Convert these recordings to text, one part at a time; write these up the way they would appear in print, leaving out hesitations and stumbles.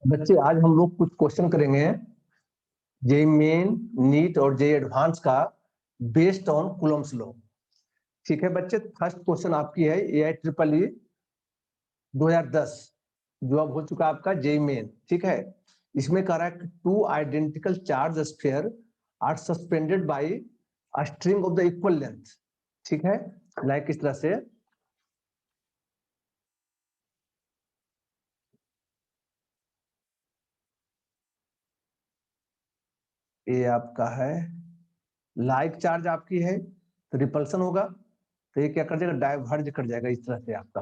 बच्चे आज हम लोग कुछ क्वेश्चन करेंगे जेई मेन, नीट और जेई एडवांस का बेस्ड ऑन कूलम्ब्स लॉ। ठीक है बच्चे, फर्स्ट क्वेश्चन आपकी है AIEEE 2010 जो अब हो चुका आपका जेई मेन। ठीक है, इसमें कह रहा है कि 2 identical charge sphere are suspended by a string of the equal length. ठीक है, लाइक इस तरह से ये आपका है लाइक चार्ज आपकी है तो रिपल्सन होगा, तो ये क्या कर जाएगा, डाइवर्ज कर जाएगा इस तरह से आपका।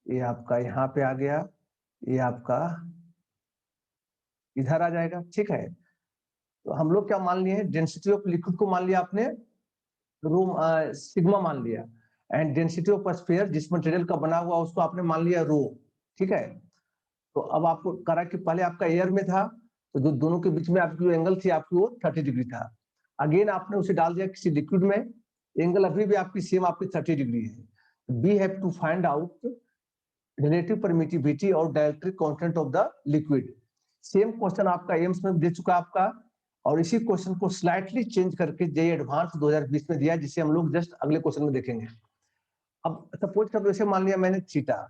ये आपका यहाँ पे आ गया, ये आपका इधर आ जाएगा। ठीक है, तो हम लोग क्या मान लिए, डेंसिटी ऑफ लिक्विड को मान लिया आपने रूम सिग्मा मान लिया, एंड डेंसिटी ऑफ स्फीयर जिस मटेरियल का बना हुआ उसको आपने मान लिया रो। ठीक है, तो अब आपको करा कि पहले आपका एयर में था तो जो दोनों के बीच में आपकी जो एंगल थी आपकी वो 30 डिग्री था। अगेन आपने उसे डाल दिया किसी लिक्विड में, एंगल अभी भी आपकी सेम आपकी 30 डिग्री है। We have to find out relative permittivity और dielectric constant of the liquid. Same question आपका एम्स में दे चुका आपका, और इसी क्वेश्चन को स्लाइटली चेंज करके जेईई एडवांस 2020 में दिया, जिसे हम लोग जस्ट अगले क्वेश्चन में देखेंगे। अब सपोज कर जैसे मान लिया मैंने थीटा।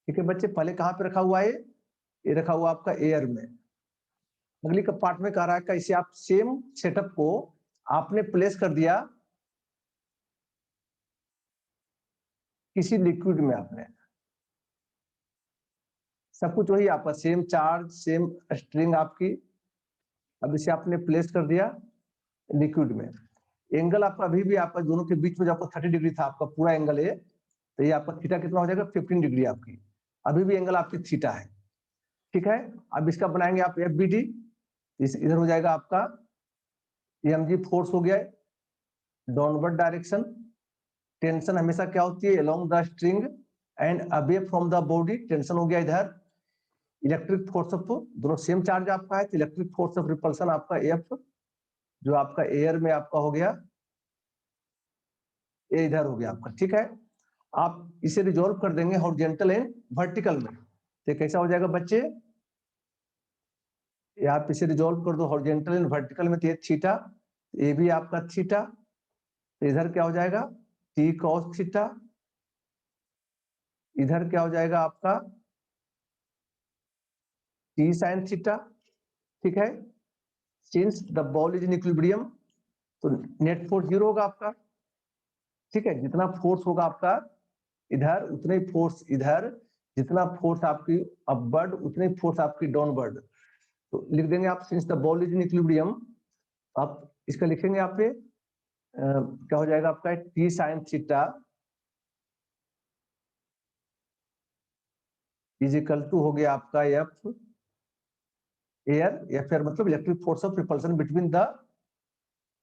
ठीक है बच्चे, पहले कहाँ पे रखा हुआ है, ये रखा हुआ आपका एयर में। अगली का पार्ट में कह रहा है कि इसे आप सेम सेटअप को आपने प्लेस कर दिया किसी लिक्विड में, आपने सब कुछ वही आपका सेम चार्ज सेम स्ट्रिंग आपकी, अब इसे आपने प्लेस कर दिया लिक्विड में। एंगल आपका अभी भी आपका दोनों के बीच में जो आपका 30 डिग्री था आपका पूरा एंगल है, तो ये आपका थीटा कितना हो जाएगा 15 डिग्री आपकी, अभी भी एंगल आपकी थीटा है। ठीक है, अब इसका बनाएंगे आप FBD, इधर हो जाएगा आपका mg फोर्स हो गया डाउनवर्ड डायरेक्शन। टेंशन हमेशा क्या होती है, along the string and away from the body, tension हो गया इधर। इलेक्ट्रिक फोर्स ऑफ, दोनों सेम चार्ज आपका है तो इलेक्ट्रिक फोर्स ऑफ रिपल्सन आपका F जो आपका एयर में आपका हो गया, ये इधर हो गया आपका। ठीक है, आप इसे रिजॉल्व कर देंगे हॉरिजॉन्टल एंड वर्टिकल में, तो कैसा हो जाएगा बच्चे, ये आप इसे रिजॉल्व कर दो हॉरिजॉन्टल एंड वर्टिकल में, तो ये थीटा, ये भी आपका थीटा, तो इधर क्या हो जाएगा T cos थीटा, इधर क्या हो जाएगा आपका T sin थीटा। ठीक है, since the ball is in equilibrium तो नेट फोर्स 0 होगा आपका। ठीक है, जितना फोर्स होगा आपका इधर उतने फोर्स इधर, जितना फोर्स आपकी अपवर्ड उतने फोर्स आपकी डाउनवर्ड। तो लिख देंगे आप since the ball is in equilibrium, आप इसका लिखेंगे आप पे क्या हो जाएगा आपका T sin theta is equal to हो गया आपका F एयर, या फिर मतलब electric force of repulsion between the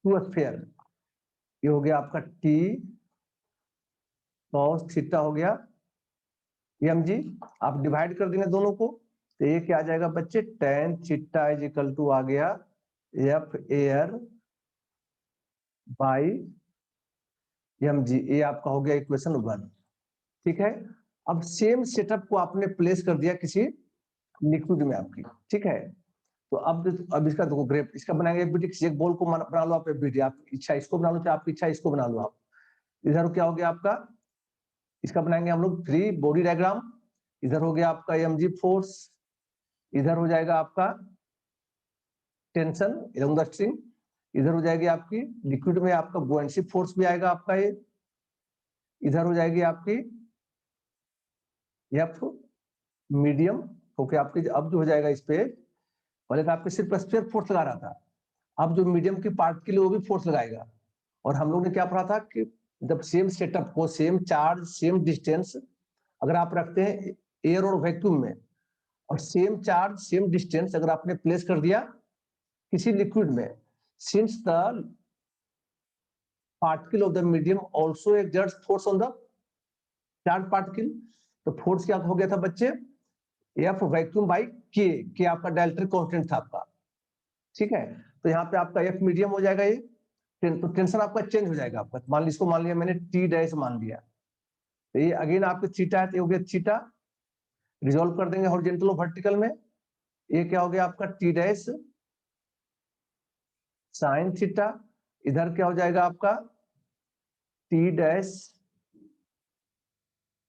two sphere, ये हो गया आपका T cos थीटा हो गया mg, आप डिवाइड कर देंगे दोनों को, तो ये क्या आ जाएगा बच्चे tan theta is equal to आ गया F एयर बाई mg, ये आपका हो गया इक्वेशन 1। ठीक है, अब सेम सेटअप को आपने प्लेस कर दिया किसी लिक्विड में आपकी। ठीक है, तो अब इसका देखो ग्रेफ, इसका बनाएंगे FBD, किसी एक बॉल को बना लो आप FBD, आप इच्छा इसको बना लो चाहे आपकी इच्छा इसको बना लो आप। इधर क्या हो गया आपका, इसका बनाएंगे हम लोग फ्री बॉडी डायग्राम, इधर हो गया आपका mg फोर्स, इधर हो जाएगा आपका टेंशन अलोंग द स्ट्रिंग, इधर हो जाएगी आपकी लिक्विड में आपका बुओयेंसी फोर्स भी आएगा आपका, ये इधर हो जाएगी आपकी F मीडियम ओके आपकी। अब जो हो जाएगा इस पे, पहले तो आपके सिर्फ स्फीयर फोर्स लगा रहा था, अब जो मीडियम की पार्ट के लिए वो भी फोर्स लगाएगा। और हम लोग ने क्या पढ़ा था कि जब सेम सेटअप को सेम चार्ज सेम डिस्टेंस अगर आप रखते हैं एयर और वैक्यूम में, और सेम चार्ज सेम डिस्टेंस अगर आपने प्लेस कर दिया किसी लिक्विड में, since the particle of the medium also exerts force on the charge particle, तो फोर्स क्या हो गया था बच्चे, F वैक्यूम बाई के आपका डाइलेक्ट्रिक कांस्टेंट था आपका। ठीक है, तो यहाँ पे आपका F मीडियम हो जाएगा, ये तो टेंशन आपका चेंज हो जाएगा आपका। मान लीजिए इसको मान लिया मैंने T डैश मान लिया, तो ये अगेन आपके थीटा है तो ये हो गया थीटा, रिजॉल्व कर देंगे हॉरिजॉन्टल और वर्टिकल में। ये क्या हो गया आपका टी डैश साइन थीटा, इधर क्या हो जाएगा आपका टी डैश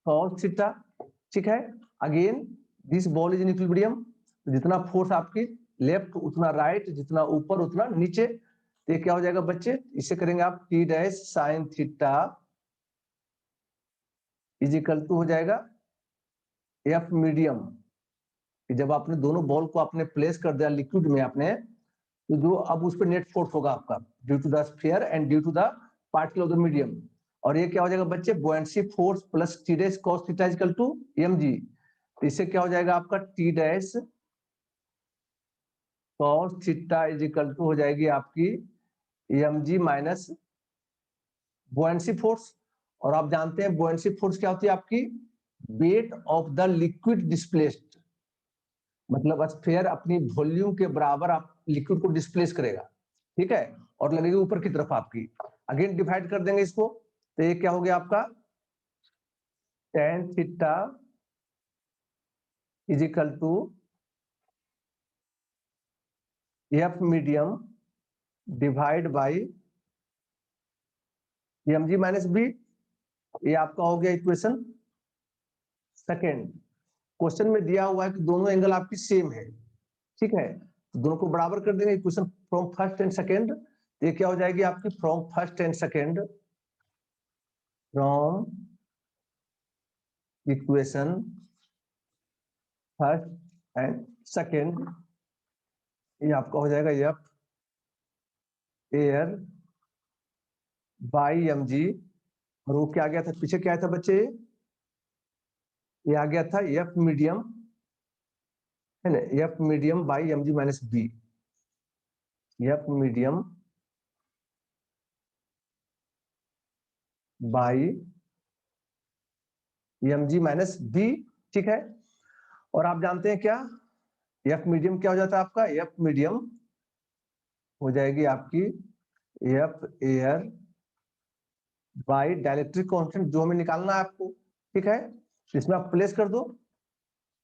कॉस थीटा। ठीक है, again this ball is in equilibrium, जितना फोर्स आपकी लेफ्ट उतना राइट, जितना ऊपर उतना नीचे। ये क्या हो जाएगा बच्चे, इसे करेंगे आप T dash sine theta is equal to हो जाएगा एफ मीडियम। जब आपने दोनों बॉल को आपने प्लेस कर दिया लिक्विड में आपने, तो जो अब उस पर नेट फोर्स होगा आपका due to the sphere and due to the particle of the medium. और ये क्या हो जाएगा बच्चे, buoyancy force plus T dash cos theta is equal to mg। तो इससे क्या हो जाएगा आपका T dash cos theta is equal to हो जाएगी आपकी mg माइनस बुएंसी फोर्स। और आप जानते हैं बुएंसी फोर्स क्या होती है आपकी, weight of the liquid displaced, मतलब स्फीयर अपनी वॉल्यूम के बराबर आप लिक्विड को डिस्प्लेस करेगा, ठीक है, और लगेगी ऊपर की तरफ आपकी। अगेन डिवाइड कर देंगे इसको, तो ये क्या हो गया आपका tan theta is equal to F medium divide by mg minus B. ये आपका हो गया इक्वेशन सेकेंड। क्वेश्चन में दिया हुआ है कि दोनों एंगल आपकी सेम है, ठीक है, तो दोनों को बराबर कर देंगे equation from first and second. ये क्या हो जाएगी आपकी from first and second, from equation first and second, ये आपका हो जाएगा एफ एयर बाई mg। और वो क्या आ गया था पीछे, क्या था बच्चे, ये आ गया था एफ मीडियम, है ना, F medium by mg minus B, F medium by mg minus B. ठीक है, और आप जानते हैं क्या एफ मीडियम क्या हो जाता है आपका, एफ मीडियम हो जाएगी आपकी F air by dielectric constant, जो हमें निकालना है आपको, ठीक है, इसमें आप प्लेस कर दो,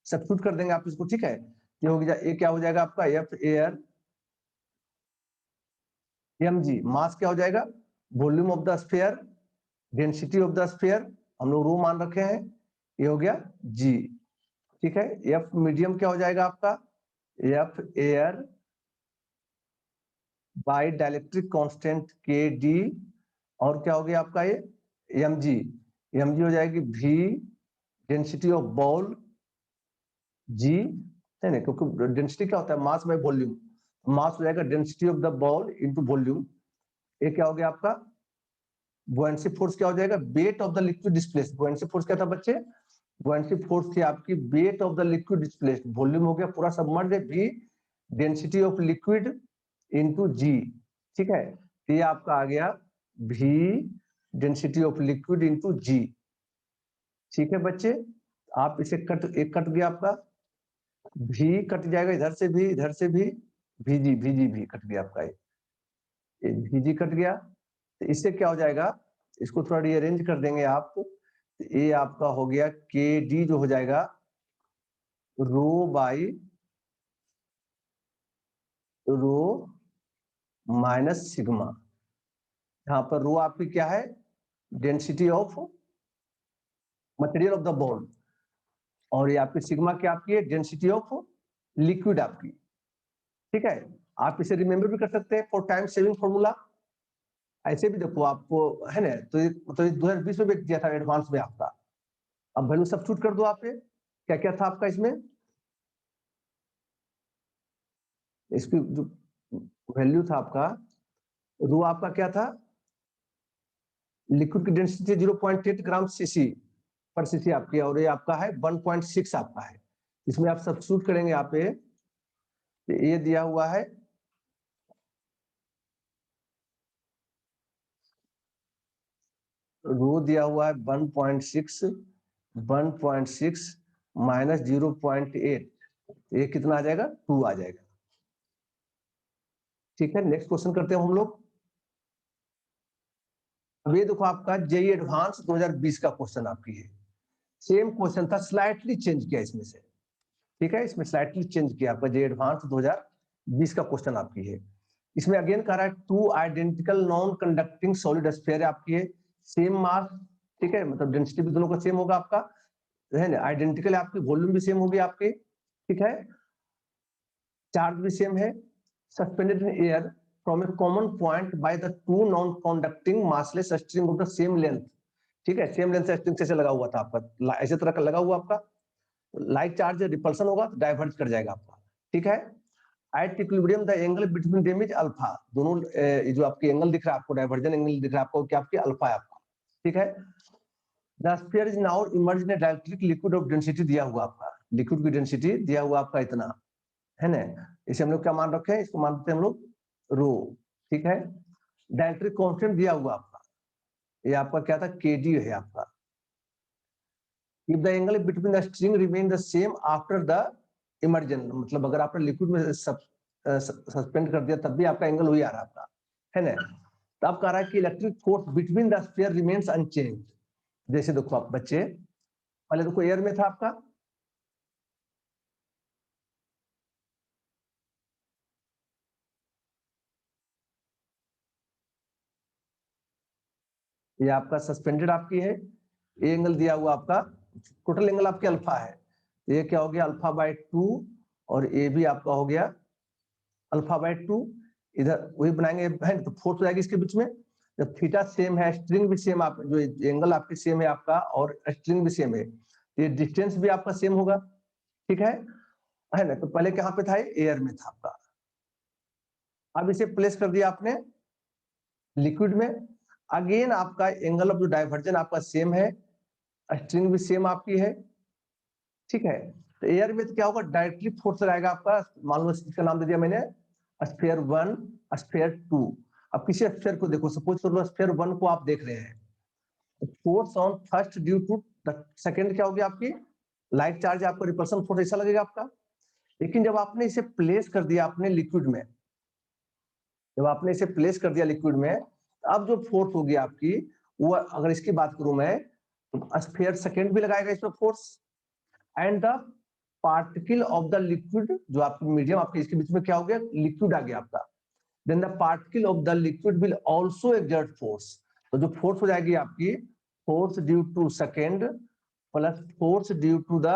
सब्स्टिट्यूट कर देंगे आप इसको, ठीक है। ये हो गया, ये क्या हो जाएगा आपका एफ एयर mg, मास क्या हो जाएगा, volume of the sphere, density of the sphere, हम लोग रो मान रखे हैं, ये हो गया g। ठीक है, एफ मीडियम क्या हो जाएगा आपका, F air by dielectric constant के डी, और क्या हो गया आपका ये mg, mg हो जाएगी v density of ball g, है ना, क्योंकि डेंसिटी क्या होता है मास बाय वॉल्यूम, मास हो जाएगा density of the ball into volume. ये क्या हो गया आपका बुएंसी फोर्स क्या हो जाएगा, weight of the liquid displaced. Buoyancy force क्या था बच्चे, बुएंसी फोर्स थी आपकी weight of the liquid displaced, volume हो गया पूरा सबमर्ज है v density of liquid into g। ठीक है, ये आपका आ गया v density of liquid into g। ठीक है बच्चे, आप इसे एक कट गया आपका, v कट जाएगा, इधर से भी इधर से भी, vg कट गया आपका, ये vg कट गया। तो इससे क्या हो जाएगा, इसको थोड़ा रीअरेंज कर देंगे आप, ये आपका हो गया के डी जो हो जाएगा रो बाई रो माइनस सिग्मा। यहाँ पर रो आपकी क्या है, density of material of the ball, और ये आपकी सिग्मा क्या आपकी है, डेंसिटी ऑफ लिक्विड आपकी। ठीक है, आप इसे रिमेंबर भी कर सकते हैं फॉर टाइम सेविंग फॉर्मूला। ऐसे भी देखो आपको, है ना, तो ये 2020 में भी दिया था एडवांस में आपका। अब वैल्यू सब्स्टिट्यूट कर दो आप, क्या क्या था आपका इसमें, इसकी जो वैल्यू था आपका, रो आपका क्या था, लिक्विड की डेंसिटी 0.8 ग्राम सीसी पर सीसी आपकी, और ये आपका है 1.6 आपका है। इसमें आप सब्स्टिट्यूट करेंगे आप, ये दिया हुआ है रो दिया हुआ है 1.6 माइनस 0.8, ये कितना आ जाएगा, 2 आ जाएगा। ठीक है, नेक्स्ट क्वेश्चन करते हैं हम लोग। अब ये देखो आपका जेई एडवांस 2020 का क्वेश्चन आपकी है, सेम क्वेश्चन था, स्लाइटली चेंज किया इसमें से, ठीक है, इसमें स्लाइटली चेंज किया आपका जे एडवांस 2020 का क्वेश्चन आपकी है। इसमें अगेन कह रहा है two identical non conducting solid sphere आपकी है, सेम मास, ठीक है, मतलब डेंसिटी भी दोनों का सेम होगा आपका, है ना, आइडेंटिकल आपकी, वॉल्यूम भी सेम होगी आपकी, ठीक है, चार्ज भी सेम है, suspended in air from A common point by the two non conducting massless string of the same length, ठीक है, सेम लेंथ से स्ट्रिंग से लगा हुआ था आपका, ऐसे तरह का लगा हुआ आपका, लाइक चार्ज रिपल्सन होगा तो डाइवर्ज कर जाएगा आपका, ठीक है। At equilibrium the angle between them is alpha, दोनों जो आपकी एंगल दिख रहा है आपको, डाइवर्जन एंगल दिख रहा है आपको, क्या आपकी अल्फा है आपका, ठीक है। The sphere is now emerged in dielectric liquid of density दिया हुआ आपका, लिक्विड की डेंसिटी दिया हुआ आपका इतना, है ना, इसे हम लोग क्या मान रखे हैं, इसको मानते हैं हम लोग रो, ठीक है। डाइलेक्ट्रिक कांस्टेंट दिया हुआ आपका, ये आपका क्या था, kd है आपका। If the angle between the string remain the same after the immersion, मतलब अगर आपने लिक्विड में सस्पेंड कर दिया तब भी आपका एंगल वही आ रहा आपका, है ना। तब कह रहा है कि electric force between the sphere remains unchange, जैसे देखो आप बच्चे, पहले देखो एयर में था आपका, ये आपका सस्पेंडेड आपकी है, ये एंगल दिया हुआ आपका, टोटल एंगल आपके अल्फा है, ये क्या हो गया अल्फा बाय 2, और ये भी आपका हो गया अल्फा बाय 2, इधर वही बनाएंगे, है तो फोर्स हो जाएगी इसके बीच में, जब थीटा सेम है, स्ट्रिंग भी सेम, आप जो एंगल आपकी सेम है आपका, और स्ट्रिंग भी सेम है, ये डिस्टेंस भी आपका सेम होगा, ठीक है ना। तो पहले कहाँ पे था, एयर में था आपका, अब इसे प्लेस कर दिया आपने लिक्विड में, अगेन आपका एंगल ऑफ जो डाइवर्जन आपका सेम है, स्ट्रिंग भी सेम आपकी है, ठीक है। तो एयर में तो क्या होगा, डायरेक्टली फोर्स लगाएगा आपका, मान लो इसका नाम दे दिया मैंने स्फीयर 1, स्फीयर 2। अब किसी स्फीयर को देखो, सपोज कर लो स्फीयर 1 को आप देख रहे हैं, force on first due to the second क्या होगी आपकी, लाइक चार्ज, आपको रिपल्सन फोर्स ऐसा लगेगा आपका। लेकिन जब आपने इसे प्लेस कर दिया आपने लिक्विड में, जब आपने इसे प्लेस कर दिया लिक्विड में, अब जो फोर्स होगी आपकी, वो अगर इसकी बात करूं मैं, तो स्फीयर सेकंड भी लगाएगा इसमें force, and the particle of the liquid, जो आपकी मीडियम आपके इसके बीच में क्या हो गया, लिक्विड आ गया आपका, then the particle of the liquid will also exert force, तो जो फोर्स हो जाएगी आपकी, force due to second plus force due to the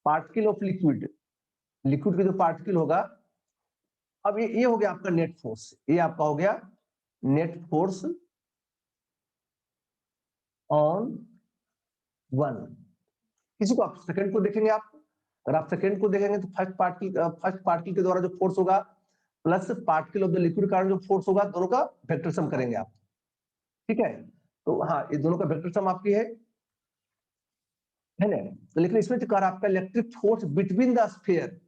particle of liquid, liquid का जो पार्टिकल होगा, अब ये हो गया आपका नेट फोर्स, ये आपका हो गया नेट फोर्स ऑन 1। किसी को आप सेकंड को देखेंगे, आप अगर आप सेकंड को देखेंगे तो फर्स्ट पार्टिकल के द्वारा जो फोर्स होगा plus particle of the liquid कारण जो फोर्स होगा, दोनों का वेक्टर सम करेंगे आप, ठीक है। तो हाँ, ये दोनों का वेक्टर सम आपकी है ना। तो लेकिन इसमें जो कह आपका electric force between the sphere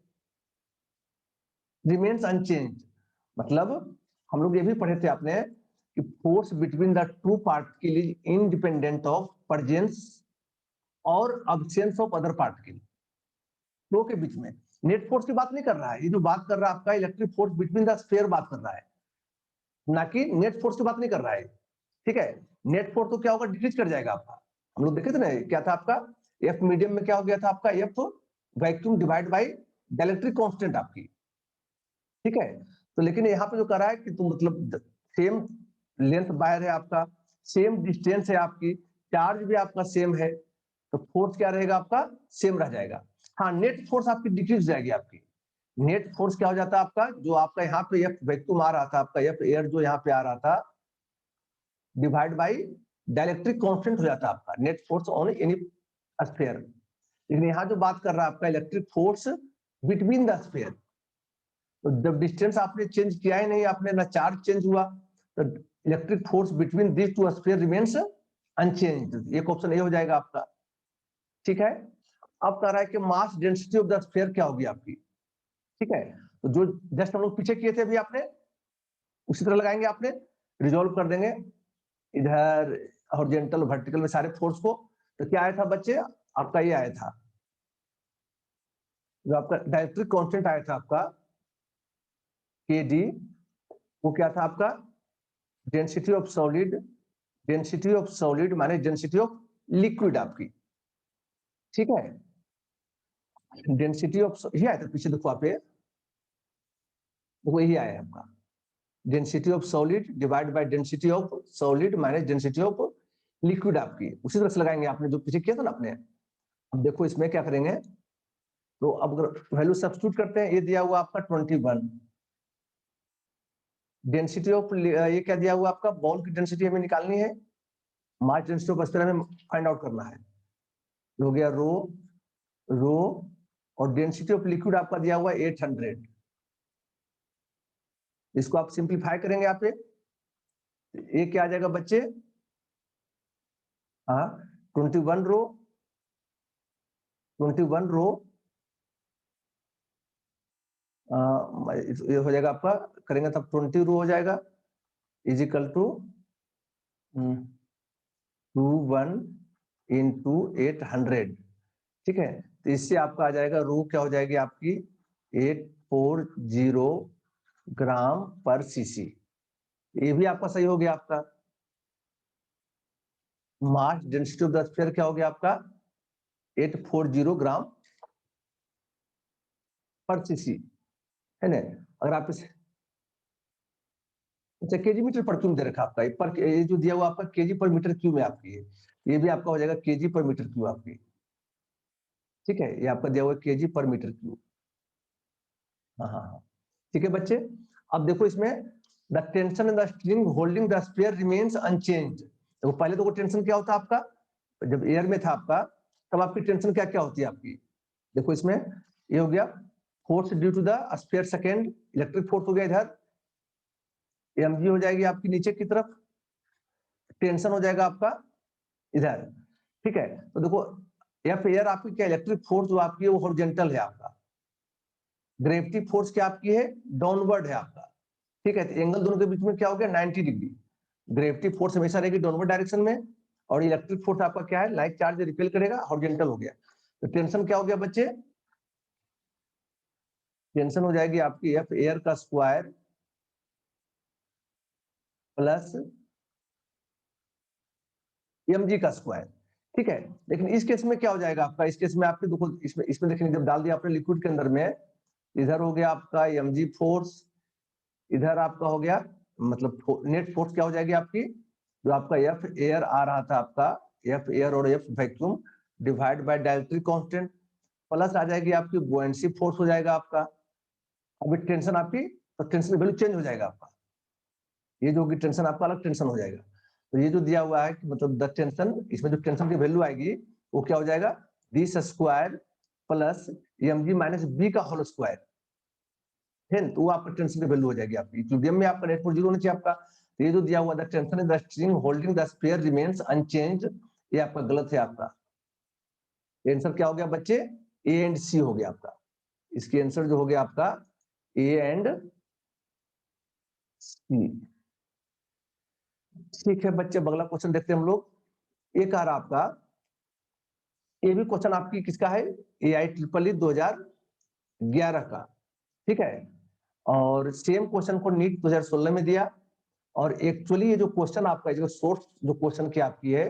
remains unchange, मतलब हम लोग ये भी पढ़े थे आपने कि force between the two particle is independent of presence और अब्सेंस ऑफ अदर पार्टिकल, फ्लो के बीच में। नेट फोर्स की बात नहीं कर रहा है, ये जो बात कर रहा है आपका electric force between the sphere बात कर रहा है, ना कि नेट फोर्स की बात नहीं कर रहा है, ठीक है। नेट फोर्स तो क्या होगा, डिक्रीज कर जाएगा आपका, हम लोग देखे थे ना, क्या था आपका एफ मीडियम में क्या हो गया था आपका, F vacuum divide bye dielectric constant आपकी, ठीक है। तो लेकिन यहाँ पे जो कर रहा है कि तुम मतलब सेम लेंथ वायर है आपका, सेम डिस्टेंस है आपकी, चार्ज भी आपका सेम है, तो फोर्स क्या रहेगा आपका, सेम रह जाएगा। हाँ, नेट फोर्स आपकी डिक्रीज जाएगी आपकी, नेट फोर्स क्या हो जाता है आपका, जो आपका यहाँ पे एफ वैक्यूम आ रहा था आपका, एफ एयर जो यहाँ पे आ रहा था, डिवाइड बाई डाइलेक्ट्रिक कांस्टेंट हो जाता है आपका net force on any sphere. लेकिन यहाँ जो बात कर रहा है आपका electric force between the sphere, तो जब डिस्टेंस आपने चेंज किया ही नहीं, आपने ना चार्ज चेंज हुआ, तो electric force between this two sphere remains unchanged, एक ऑप्शन ये हो जाएगा आपका, ठीक है। अब कह रहा है कि mass density of the sphere क्या होगी आपकी, ठीक है। तो जो जस्ट हम लोग पीछे किए थे अभी आपने, उसी तरह लगाएंगे, आपने रिजोल्व कर देंगे इधर हॉरिजॉन्टल वर्टिकल में सारे फोर्स को। तो क्या आया था बच्चे, आपका ये आया था, जो आपका डाइलेक्ट्रिक कांस्टेंट आया था आपका kd, वो क्या था आपका, density of solid, density of solid माने डेंसिटी ऑफ लिक्विड आपकी, ठीक है, डेंसिटी ऑफ ये आया था पीछे, देखो आप ये वही आया है आपका, density of solid divide by density of solid minus density of liquid आपकी उसी तरह से लगाएंगे, आपने जो पीछे किया था ना आपने। अब देखो इसमें क्या करेंगे, तो अब अगर वैल्यू सब्स्टिट्यूट करते हैं, ये दिया हुआ आपका 21, डेंसिटी ऑफ ये क्या दिया हुआ आपका, बॉल की डेंसिटी हमें निकालनी है, मास डेंसिटी ऑफ स्फीयर हमें फाइंड आउट करना है, हो गया रो रो, और डेंसिटी ऑफ लिक्विड आपका दिया हुआ है 800, इसको आप सिंप्लीफाई करेंगे आप ये क्या आ जाएगा बच्चे, हाँ 21 रो 21 रो ये हो जाएगा आपका, करेंगे तब 20 रो हो जाएगा, इज इक्वल टू 21 इंटू 800, ठीक है। तो इससे आपका आ जाएगा रो क्या हो जाएगी आपकी 840 ग्राम पर सीसी, ये भी आपका सही हो गया। आपका mass density of the sphere क्या हो गया आपका 840 ग्राम पर सीसी, है ना। अगर आप इसे अच्छा केजी मीटर पर क्यूब दे रखा आपका, पर ये जो दिया हुआ आपका केजी पर मीटर क्यूब है आपकी, ये भी आपका हो जाएगा केजी पर मीटर क्यूब आपकी, ठीक है, ये आपका दिया हुआ केजी पर मीटर क्यूब। हाँ हाँ हाँ, ठीक है बच्चे। अब देखो इसमें the tension in the string holding the sphere remains unchanged, तो पहले तो टेंशन क्या होता है आपका, जब एयर में था आपका तब आपकी टेंशन क्या क्या होती है आपकी, देखो इसमें ये हो गया force due to the sphere second, electric force हो गया इधर, mg हो जाएगी आपकी नीचे की तरफ, टेंशन हो जाएगा आपका इधर, ठीक है। तो देखो एफ एयर आपकी क्या, इलेक्ट्रिक फोर्स जो आपकी है वो हॉरिजॉन्टल है आपका, ग्रेविटी फोर्स क्या आपकी है डाउनवर्ड है आपका, ठीक है। तो एंगल दोनों के बीच में क्या हो गया 90 डिग्री, ग्रेविटी फोर्स हमेशा रहेगी डाउनवर्ड डायरेक्शन में, और इलेक्ट्रिक फोर्स आपका क्या है लाइक चार्ज रिपेल करेगा, हॉरिजॉन्टल हो गया। तो टेंशन क्या हो गया बच्चे, टेंशन हो जाएगी आपकी एफ एयर का स्क्वायर प्लस mg का स्क्वायर, ठीक है। लेकिन इस केस में क्या हो जाएगा आपका, इस केस में आपके देखो इसमें इसमें देखिए जब डाल दिया आपने लिक्विड के अंदर में, इधर हो गया आपका mg फोर्स, इधर आपका हो गया मतलब नेट फोर्स क्या हो जाएगी आपकी, जो आपका एफ एयर आ रहा था आपका, एफ एयर और F vacuum divide by dielectric constant, plus आ जाएगी आपकी बुओयेंसी फोर्स हो जाएगा आपका। अभी टेंशन आपकी, तो टेंशन की वैल्यू चेंज हो जाएगा आपका, ये जो होगी टेंशन आपका अलग टेंशन हो जाएगा। तो ये जो दिया हुआ है कि मतलब द टेंशन, इसमें जो टेंशन की वैल्यू आएगी वो क्या हो जाएगा this square plus mg minus B का होल स्क्वायर, है तो वो आपका टेंशन की वैल्यू हो जाएगी आपकी, इक्विलिब्रियम में आपका नेट फोर्स 0 होना चाहिए आपका। तो ये जो दिया हुआ the tension in the string holding the sphere remains unchanged, ये आपका गलत है आपका। आंसर क्या हो गया बच्चे, ए एंड सी हो गया आपका, इसकी आंसर जो हो गया आपका ए एंड सी। ठीक है बच्चे, अगला क्वेश्चन देखते हैं हम लोग। एक आ रहा आपका, ये भी क्वेश्चन आपकी किसका है, AI EEE 2011 का, ठीक है। और सेम क्वेश्चन को नीट 2016 में दिया, और एक्चुअली ये जो क्वेश्चन आपका जो सोर्स जो क्वेश्चन की आपकी है,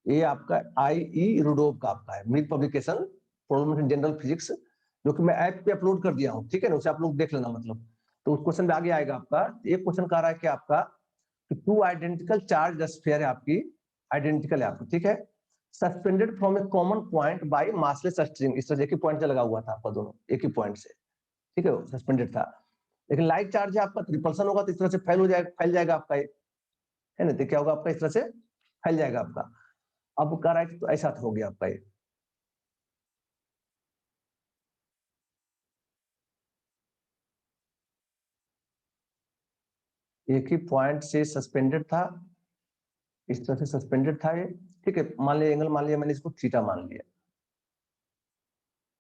ये आपका IE रूडोव का आपका है, mid publication problem in general physics, जो कि मैं ऐप पे अपलोड कर दिया हूँ, ठीक है ना, उसे आप लोग देख लेना मतलब। तो उस क्वेश्चन में आगे आएगा आपका, एक क्वेश्चन कह रहा है कि आपका टू आइडेंटिकल चार्ज स्फीयर है आपकी, आइडेंटिकल है आपकी, ठीक है, suspended from A common point bye massless string, इस तरह एक ही पॉइंट से लगा हुआ था आपका, दोनों एक ही पॉइंट से, ठीक है, सस्पेंडेड था। लेकिन लाइक चार्ज है आपका, रिपल्सन होगा तो इस तरह से फैल जाएगा आपका, है ना, तो क्या होगा आपका इस तरह से फैल जाएगा आपका। अब कह रहा है तो ऐसा हो गया आपका, ये एक ही पॉइंट से सस्पेंडेड था, इस तरह से सस्पेंडेड था ये, ठीक है, मान लिया एंगल, मान लिया मैंने इसको थीटा मान लिया,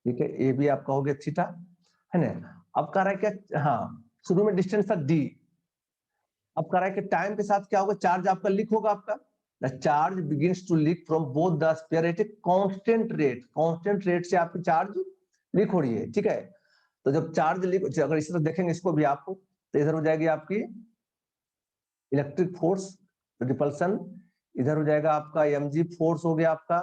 ठीक है, ये भी आपका हो गया थीटा, है ना। अब कह रहा है क्या, हाँ शुरू में डिस्टेंस था डी, अब कह रहा है कि टाइम के साथ क्या होगा, चार्ज आपका लीक होगा आपका, the charge begins to leak from both the sphere at a constant rate से आपकी चार्ज लीक हो रही है, ठीक है। तो जब चार्ज लीक, अगर इस तरह देखेंगे इसको भी आप, तो इधर हो जाएगी आपकी इलेक्ट्रिक फोर्स रिपल्सन, इधर हो जाएगा आपका mg फोर्स हो गया आपका,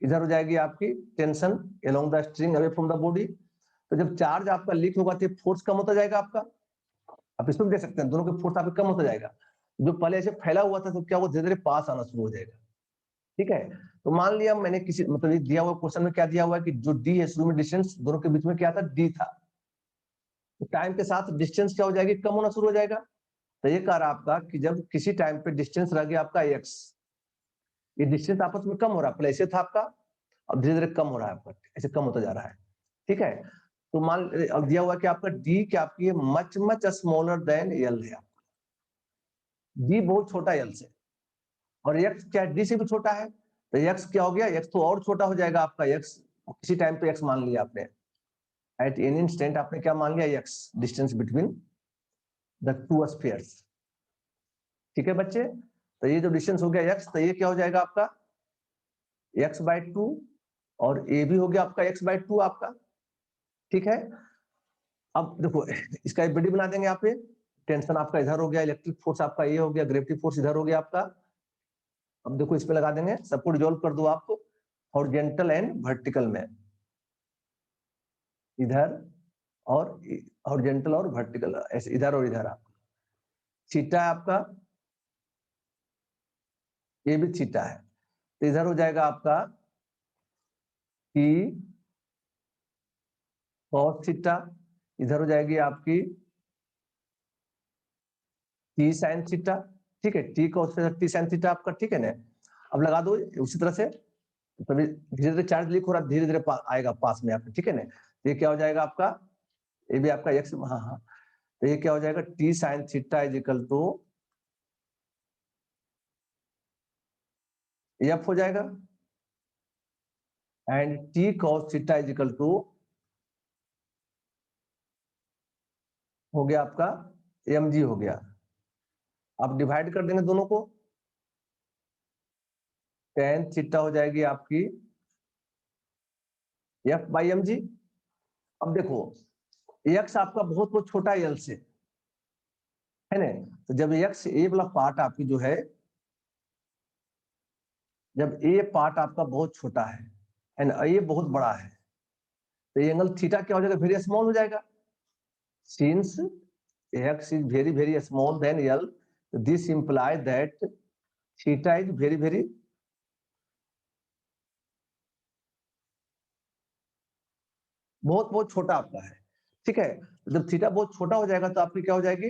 इधर हो जाएगी आपकी tension along the string away from the body. तो जब चार्ज आपका लीक होगा तो फोर्स कम होता जाएगा आपका, आप इसमें देख सकते हैं दोनों के फोर्स आपका कम होता जाएगा। जो पहले ऐसे फैला हुआ था तो क्या वो धीरे धीरे पास आना शुरू हो जाएगा। ठीक है, तो मान लिया मैंने किसी मतलब दिया हुआ क्वेश्चन में क्या दिया हुआ है कि जो डी है शुरू में डिस्टेंस दोनों के बीच में क्या था, डी था। तो टाइम के साथ डिस्टेंस क्या हो जाएगी, कम होना शुरू हो जाएगा। तो ये कह रहा आपका कि जब किसी टाइम पे डिस्टेंस रह गया आपका एक्स, ये डिस्टेंस आपस में कम हो रहा है, पहले ऐसे था आपका, अब धीरे धीरे कम हो रहा है आपका, ऐसे कम होता जा रहा है। ठीक है, तो मान अब दिया हुआ कि आपका डी क्या आपकी है, much much smaller then L है, डी बहुत छोटा एल से, और एक्स क्या डी से भी छोटा है। तो एक्स क्या हो गया, एक्स तो और छोटा हो जाएगा आपका, एक्स किसी टाइम पे एक्स मान लिया आपने, एट एनी इंस्टेंट आपने क्या मान लिया, x distance between the to spheres. ठीक है बच्चे, तो ये जो डिस्टेंस हो गया एक्स, तो ये क्या हो जाएगा आपका x/2, और ए भी हो गया आपका x/2 आपका। ठीक है, अब देखो इसका एक बना देंगे यहाँ पे, टेंशन आपका इधर हो गया, इलेक्ट्रिक फोर्स आपका ये हो गया, ग्रेविटी फोर्स इधर हो गया आपका। अब देखो इस पे लगा देंगे, सबको डिसॉल्व कर दो आप हॉरिजॉन्टल एंड वर्टिकल में, इधर और हॉरिजॉन्टल और वर्टिकल, ऐसे इधर और इधर आपका थीटा आपका, ये भी थीटा है, तो इधर हो जाएगा आपका टी cos थीटा, इधर हो जाएगी आपकी टी साइन थीटा। ठीक है, T cos T sine theta आपका, ठीक है ना। अब लगा दो उसी तरह से, तभी धीरे धीरे चार्ज लीक हो रहा है, धीरे धीरे आएगा पास में आपके। ठीक है ना, ये क्या हो जाएगा आपका, ये भी आपका एक्स, हाँ हाँ, तो ये क्या हो जाएगा, T sine theta is equal to F हो जाएगा, and T cos theta is equal to हो गया आपका एम जी हो गया। आप डिवाइड कर देंगे दोनों को, टेन थीटा हो जाएगी आपकी एफ बाई एम जी। अब देखो एक्स आपका बहुत बहुत छोटा है एल से, है ना, तो जब एक्स ए वाला पार्ट आपकी जो है, जब ए पार्ट आपका बहुत छोटा है एंड ए बहुत बड़ा है, तो एंगल थीटा क्या हो जाएगा, वेरी स्मॉल हो जाएगा। Since x is very very small than L, this implies that theta is very very बहुत बहुत छोटा आपका है। ठीक है, जब थीटा बहुत छोटा हो जाएगा तो आपकी क्या हो जाएगी,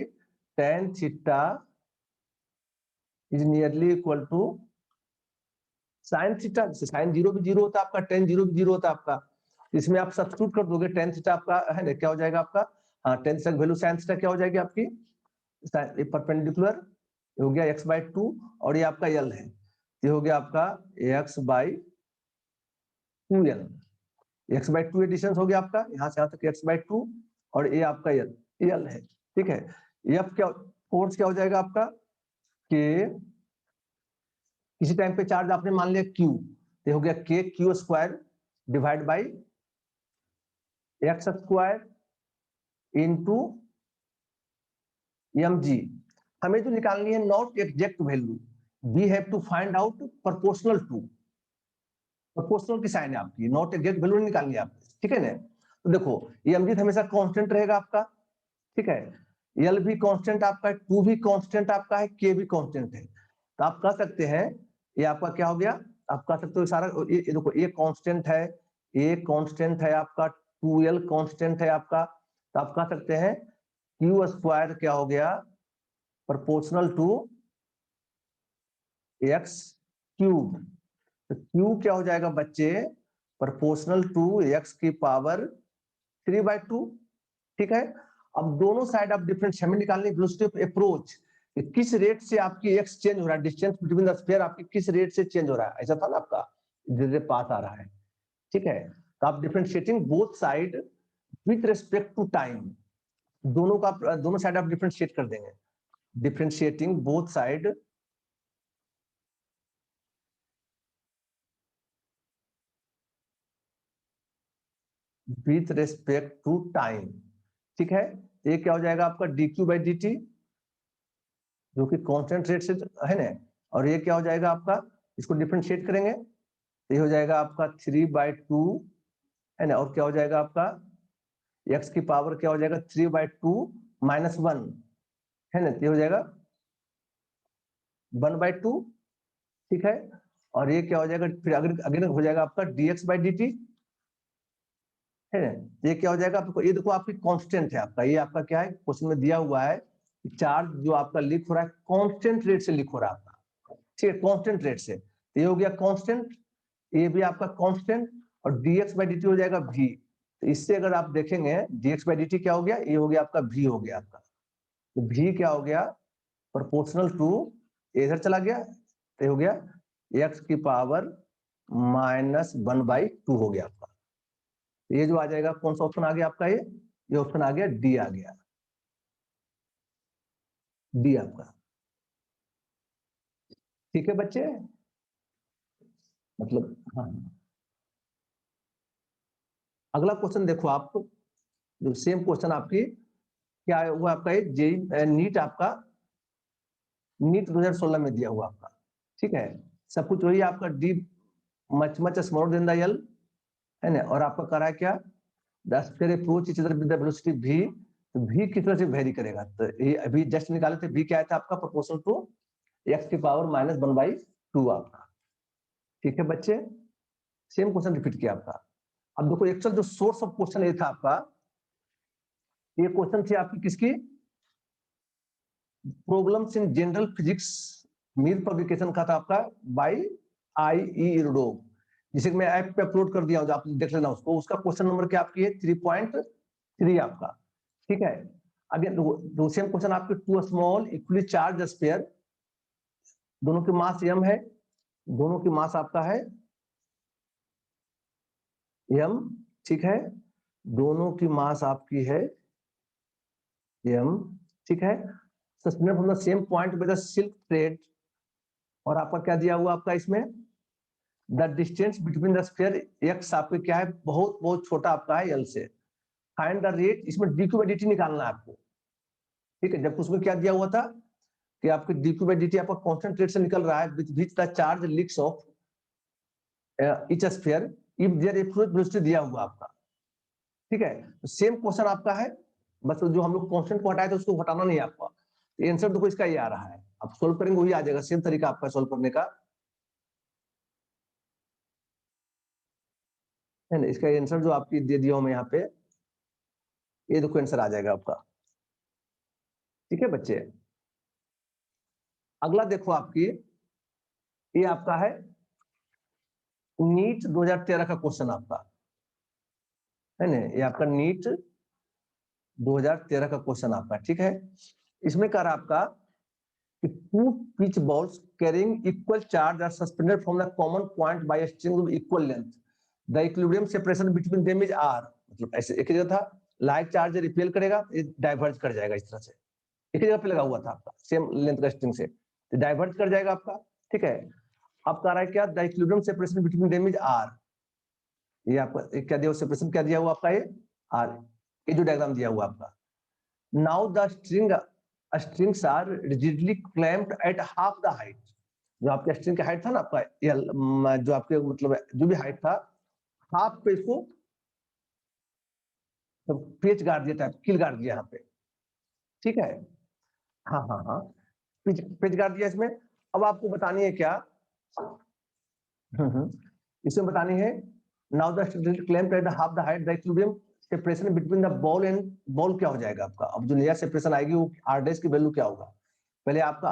tan theta is nearly equal to sine theta, sine zero भी जीरो होता है आपका, tan जीरो भी जीरो होता है आपका, इसमें आप सब्स्टिट्यूट कर दोगे, tan थीटा आपका है ना क्या हो जाएगा आपका, हाँ tan theta value sine theta क्या हो जाएगी आपकी, परपेंडिकुलर हो गया x/2, और ये आपका l है, ये हो गया आपका x/2l, x/2 डिस्टेंस हो गया आपका यहाँ से यहाँ तक x/2, और ये आपका l है। ठीक है, f क्या फोर्स क्या हो जाएगा आपका, कि किसी टाइम पे चार्ज आपने मान लिया q, ये हो गया k q square divide by x square into mg। हमें जो निकालनी है not exact value, we have to find out proportional to, proportional की साइन है आपकी, नॉट एग्जैक्ट वैल्यू निकालनी है आपको। ठीक है ना, तो देखो ये mg हमेशा कांस्टेंट रहेगा आपका। ठीक है, एल भी कांस्टेंट आपका है, टू भी कांस्टेंट आपका है, के भी कांस्टेंट है, तो आप कह सकते हैं ये आपका क्या हो गया, आप कह सकते हो सारा ये देखो ये कांस्टेंट है, ए कांस्टेंट है आपका, 2l कांस्टेंट है आपका, तो आप कह सकते हैं क्यू स्क्वायर क्या हो गया, प्रोपोर्शनल टू एक्स क्यूब। तो क्यू क्या हो जाएगा बच्चे, प्रोपोर्शनल टू एक्स की पावर 3/2। ठीक है, अब दोनों साइड आप डिफरेंस हमें निकालनी, वेलोसिटी ऑफ अप्रोच, किस रेट से आपकी एक्स चेंज हो रहा है, डिस्टेंस बिटवीन द स्फीयर आपकी किस रेट से चेंज हो रहा है, ऐसा था ना आपका, धीरे पास आ रहा है। ठीक है, तो आप differentiating both side with respect to time, दोनों का दोनों साइड आप डिफरेंशिएट कर देंगे, differentiating both side with respect to time. ठीक है, ये क्या हो जाएगा आपका dq/dt, जो कि कांस्टेंट रेट से है ना, और ये क्या हो जाएगा आपका, इसको डिफरेंशिएट करेंगे, ये हो जाएगा आपका 3/2 है ना, और क्या हो जाएगा आपका x की पावर क्या हो जाएगा 3/2 माइनस 1 है ना, ये हो जाएगा 1/2, ठीक है। और ये क्या हो जाएगा फिर अगेन हो जाएगा आपका dx/dt है ना, ये क्या हो जाएगा आपको, ये देखो आपकी कांस्टेंट है आपका, ये आपका क्या है क्वेश्चन में दिया हुआ है चार्ज जो आपका लीक हो रहा है कांस्टेंट रेट से लीक हो रहा है आपका, ठीक है, कांस्टेंट रेट से। तो ये हो गया कांस्टेंट, ये भी आपका कांस्टेंट, और dx/dt हो जाएगा v। तो इससे अगर आप देखेंगे dx/dt क्या हो गया, ये हो गया आपका v हो गया आपका। तो v क्या हो गया प्रोपोर्शनल टू, इधर चला गया तो हो गया x की पावर -1/2 हो गया आपका। ये जो आ जाएगा कौन सा ऑप्शन आ गया आपका, ये ऑप्शन आ गया डी आ गया, डी आपका। ठीक है बच्चे, मतलब हाँ। अगला क्वेश्चन देखो आप, जो सेम क्वेश्चन आपकी क्या है वो आपका जेई नीट आपका, नीट 2016 में दिया हुआ आपका, ठीक है। सब कुछ वही आपका D much much smaller then the L है ना, और आपका कर रहा है क्या 10 फिर approach each other with the velocity v, तो v किस तरह से वेरी करेगा, तो ये अभी जस्ट निकाले थे v क्या आया था आपका प्रोपोर्शनल टू x की पावर -1/2 आपका, ठीक है बच्चे। सेम क्वेश्चन रिपीट किया आपका। अब देखो एक्चुअल जो सोर्स ऑफ क्वेश्चन ये था आपका, ये क्वेश्चन थी आपकी किसकी, problems in general physics, Mir publication का था आपका बाय IE इरोडोव, जिसे मैं ऐप पे अपलोड कर दिया हूं, आप देख लेना उसको। उसका क्वेश्चन नंबर क्या आपकी है 3.3 आपका, ठीक है। अगेन दो सेम क्वेश्चन आपके, two small equally charge sphere, दोनों की मास m है, दोनों की मास आपका है m, ठीक है, दोनों की मास आपकी है m, ठीक है। Suspended from the same point by the silk thread, और आपका क्या दिया हुआ आपका इसमें the distance between the sphere x आपके क्या है बहुत बहुत छोटा आपका है l से, फाइंड द रेट, इसमें dq/dt निकालना है आपको, ठीक है। जब उसमें क्या दिया हुआ था कि आपके dq/dt आपका कांस्टेंट रेट से निकल रहा है which the charge leaks of each sphere if their absolute velocity दिया हुआ आपका, ठीक है। तो सेम क्वेश्चन आपका है, बस जो हम लोग कांस्टेंट को हटाए थे उसको हटाना नहीं है आपका। आंसर देखो इसका ये आ रहा है, आप सोल्व करेंगे वही आ जाएगा, सेम तरीका आपका सोल्व करने का है ना। इसका आंसर जो आपकी दे दिया हूं मैं यहाँ पे, ये देखो आंसर आ जाएगा आपका, ठीक है बच्चे। अगला देखो आपकी, ये आपका है नीट 2013 का क्वेश्चन आपका है ना, ये आपका नीट 2013 का क्वेश्चन आपका, ठीक है। इसमें कर आपका two pith balls carrying equal charge are suspended from the common point by string of equal length, the equilibrium separation between them is r, मतलब ऐसे एक जगह था लाइक चार्ज रिपेल करेगा, ये डाइवर्ज कर जाएगा इस तरह से, एक जगह पे लगा हुआ था आपका सेम लेंथ का स्ट्रिंग से, तो डाइवर्ज कर जाएगा आपका, ठीक है। अब कह रहा है क्या the equilibrium separation between them is r, ये आपका क्या दिया सेपरेशन क्या दिया हुआ आपका ये r, ये जो डायग्राम दिया हुआ आपका। Now the strings are rigidly clamped at half the height, जो आपके स्ट्रिंग का हाइट था ना आपका जो आपके मतलब जो भी हाइट था हाफ पे इसको तो पेच गाड़ दिया, टाइप किल गाड़ दिया यहाँ पे, ठीक है। हाँ हाँ हाँ, पेच गाड़ दिया इसमें। अब आपको बतानी है क्या, इसमें बतानी है now the clamped at half the height the equilibrium separation between the ball and ball क्या हो जाएगा आपका, अब जो नया सेपरेशन आएगी वो r डैश की वैल्यू क्या होगा, पहले आपका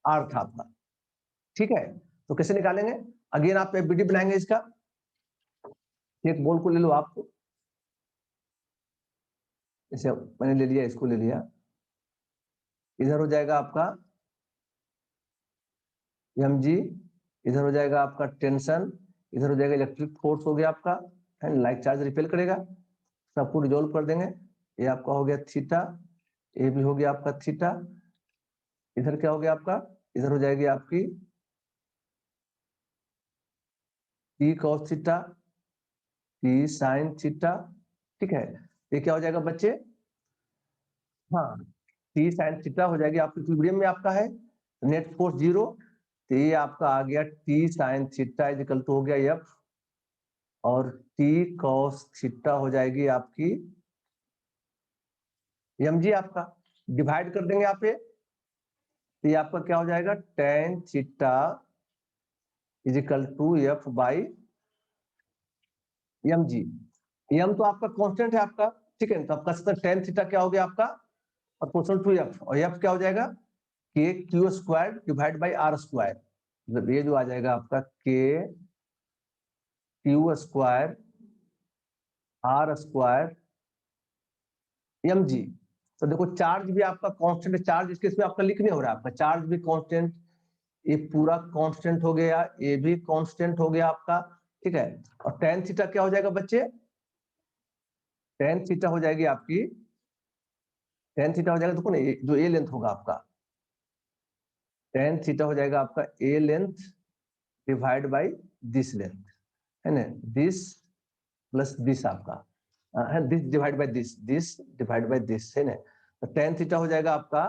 r था आपका, ठीक है। तो कैसे निकालेंगे, अगेन आप एफबीडी बनाएंगे इसका, एक बॉल को ले लो आप, जैसे मैंने ले लिया इसको ले लिया, इधर हो जाएगा आपका mg, इधर हो जाएगा आपका टेंशन, इधर हो जाएगा इलेक्ट्रिक फोर्स हो गया आपका, एंड लाइक चार्ज रिपेल करेगा, सबको रिजोल्व कर देंगे, ये आपका हो गया थीटा, ये भी हो गया आपका थीटा, इधर क्या हो गया आपका, इधर हो जाएगी आपकी T cos theta, T sine theta, ठीक है। ये क्या हो जाएगा बच्चे, हाँ टी साइन थीटा हो जाएगी आपकी इक्विलिब्रियम में आपका है, नेट फोर्स 0, तो ये आपका आ गया T sine theta is equal to हो गया एफ, और टी कॉस थीटा हो जाएगी आपकी एम जी आपका, डिवाइड कर देंगे आप ये आपका क्या हो जाएगा tan theta is equal to F by M G. M तो आपका कांस्टेंट है आपका, ठीक है, तो आपका टेन थीटा क्या हो गया आपका प्रोपोर्शनल टू एफ, और एफ क्या हो जाएगा K Q square divide by R square, मतलब ये जो आ जाएगा आपका के Q square R square M G. तो देखो चार्ज भी आपका कांस्टेंट है, चार्ज इस केस में आपका लिख नहीं हो रहा है, आपका चार्ज भी कांस्टेंट, ये पूरा कांस्टेंट हो गया, ये भी कांस्टेंट हो गया आपका, ठीक है। और टेन थीटा क्या हो जाएगा बच्चे, टेन थीटा हो जाएगी आपकी, टेन थीटा हो जाएगा देखो ना, जो ए लेंथ होगा आपका, टेन थीटा हो जाएगा आपका a length divide by this length, है ना, दिस प्लस दिस आपका है, this divide by this, this divide by this, है ना। तो टेन थीटा हो जाएगा आपका,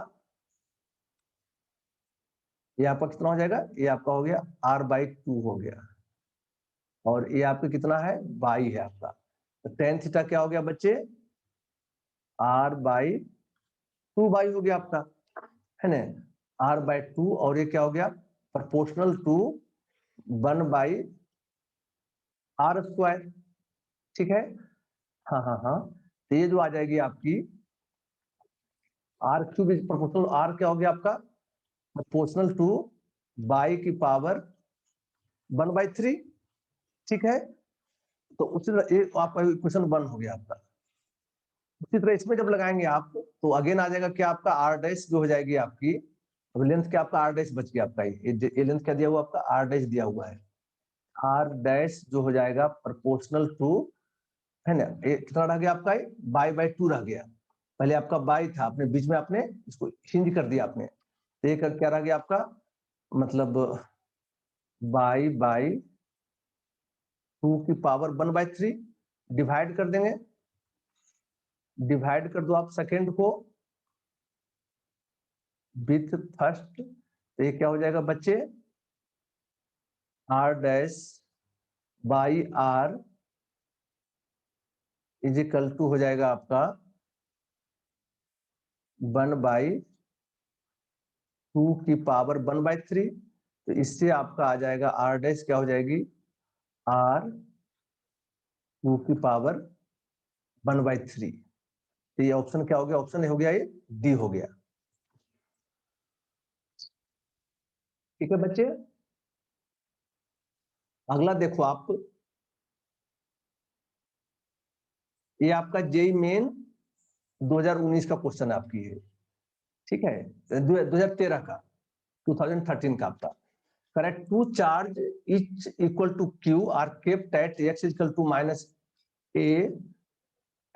ये आपका कितना हो जाएगा, ये आपका हो गया आर बाई टू हो गया, और ये आपका कितना है बाई है आपका, तो टेन थीटा क्या हो गया बच्चे आर बाई टू बाई हो गया आपका, है ना, आर बाई टू, और ये क्या हो गया proportional to one by R square, ठीक है। हाँ हाँ हाँ, तो ये जो आ जाएगी आपकी R cube is proportional, R क्या हो गया आपका प्रोपोर्शनल टू बाई की पावर वन बाई थ्री, ठीक है। तो उसी तरह एक आपका इक्वेशन वन हो गया आपका, उसी तरह इसमें जब लगाएंगे आप तो अगेन आ जाएगा क्या आपका आर डैश जो हो जाएगी आपकी, अब लेंथ क्या आपका आर डैश बच गया आपका, ये लेंथ क्या दिया हुआ आपका आर डैश दिया हुआ है, आर डैश जो हो जाएगा प्रोपोर्शनल टू, है ना, ये कितना रह गया आपका बाई बाई टू रह गया, पहले आपका बाई था, आपने बीच में आपने इसको हिंज कर दिया आपने, तो ये क्या रह गया आपका मतलब बाई बाई टू की power one by three, divide कर देंगे, डिवाइड कर दो आप सेकेंड को विथ फर्स्ट, तो ये क्या हो जाएगा बच्चे R dash by R is equal to हो जाएगा आपका वन बाई टू की पावर वन बाई थ्री, तो इससे आपका आ जाएगा आर डैश क्या हो जाएगी आर टू की पावर वन बाई थ्री, तो ये ऑप्शन क्या हो गया, ऑप्शन हो गया ये डी हो गया, ठीक है बच्चे। अगला देखो आप, ये आपका जेई मेन 2019 का क्वेश्चन है आपकी, ये ठीक है 2013 का 2013 का आपका, correct, two charge each equal to q are kept at x equal to minus a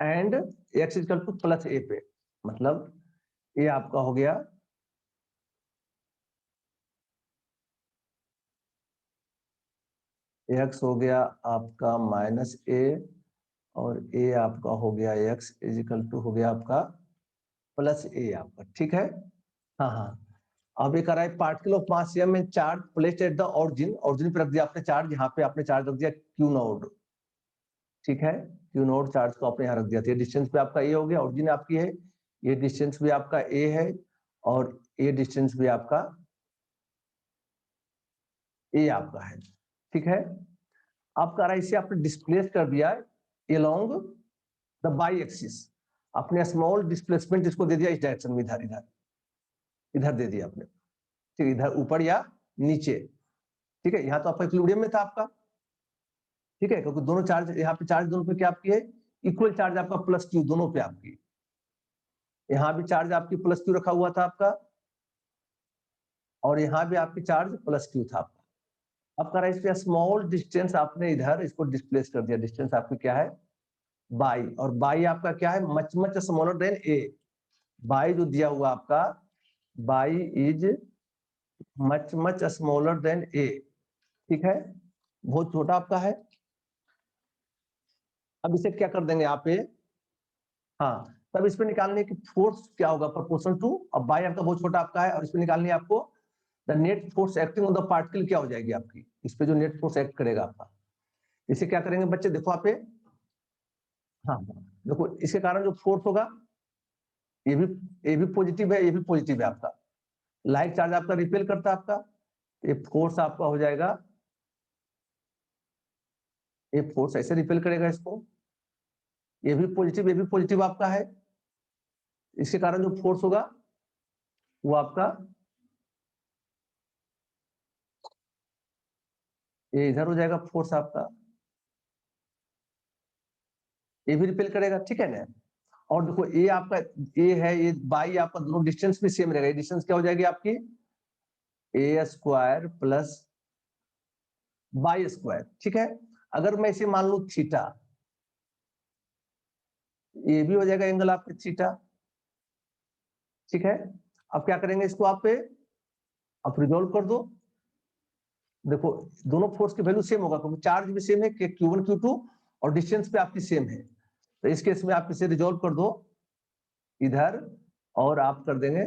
and x equal to plus a पे, मतलब ये आपका हो गया एक्स हो गया आपका माइनस ए, और ए आपका हो गया एक्स इज इक्वल टू हो गया आपका प्लस ए आपका, ठीक है। हाँ हाँ, अब ये करा है पार्टिकल ऑफ मास m में charge placed at the origin, origin पे रख दिया आपने चार्ज, यहाँ पे आपने चार्ज रख दिया क्यू नोड, ठीक है, क्यू नोड चार्ज को आपने यहाँ रख दिया, तो ये डिस्टेंस पे आपका ए हो गया, ऑरिजिन आपकी है, ये डिस्टेंस भी आपका ए है, और ये डिस्टेंस भी आपका ए आपका है, ठीक है। अब कह रहा है इसे आपने डिस्प्लेस कर दिया अलोंग द बाई एक्सिस, अपने स्मॉल डिस्प्लेसमेंट इसको दे दिया इस डायरेक्शन में, इधर इधर इधर दे दिया आपने, ठीक है, इधर ऊपर या नीचे, ठीक है, यहाँ तो आपका इक्विलिब्रियम में था आपका, ठीक है, क्योंकि दोनों चार्ज यहाँ पे चार्ज दोनों पे क्या आपकी है इक्वल चार्ज आपका प्लस क्यू दोनों पे आपकी, यहाँ भी चार्ज आपकी प्लस क्यू रखा हुआ था आपका, और यहाँ भी आपकी चार्ज प्लस क्यू था आपका। अब कह रहा है इसके स्मॉल डिस्टेंस आपने इधर इसको डिस्प्लेस कर दिया, डिस्टेंस आपकी क्या है बाई, और बाई आपका क्या है much much smaller than a, b जो दिया हुआ आपका b is much much smaller than a, ठीक है, बहुत छोटा आपका है। अब इसे क्या कर देंगे आप, हाँ, तब इस पे निकालने की फोर्स क्या होगा प्रोपोर्शनल टू, अब बाई आपका बहुत छोटा आपका है, और इस पे निकालनी है आपको the net force acting on the particle क्या हो जाएगी आपकी, इस पे जो नेट फोर्स एक्ट करेगा आपका, इसे क्या करेंगे बच्चे, देखो आप पे, हाँ देखो इसके कारण जो फोर्स होगा ये भी पॉजिटिव है, ये भी पॉजिटिव है आपका, लाइक चार्ज आपका रिपेल करता है आपका, ये फोर्स आपका हो जाएगा, ये फोर्स ऐसे रिपेल करेगा इसको, ये भी पॉजिटिव आपका है, इसके कारण जो फोर्स होगा वो आपका ये इधर हो जाएगा, फोर्स आपका ये भी रिपेल करेगा, ठीक है ना। और देखो ये आपका ये है, ये बाई आपका दोनों डिस्टेंस भी सेम रहेगा, डिस्टेंस क्या हो जाएगी आपकी a square plus b square, ठीक है। अगर मैं इसे मान लू थीटा, ये भी हो जाएगा एंगल आपके थीटा, ठीक है। अब क्या करेंगे इसको आप पे, आप रिजोल्व कर दो, देखो दोनों फोर्स की वैल्यू सेम होगा क्योंकि चार्ज भी सेम है, Q1 Q2 और डिस्टेंस पे आपकी सेम है, तो इस केस में आप इसे रिजोल्व कर दो इधर, और आप कर देंगे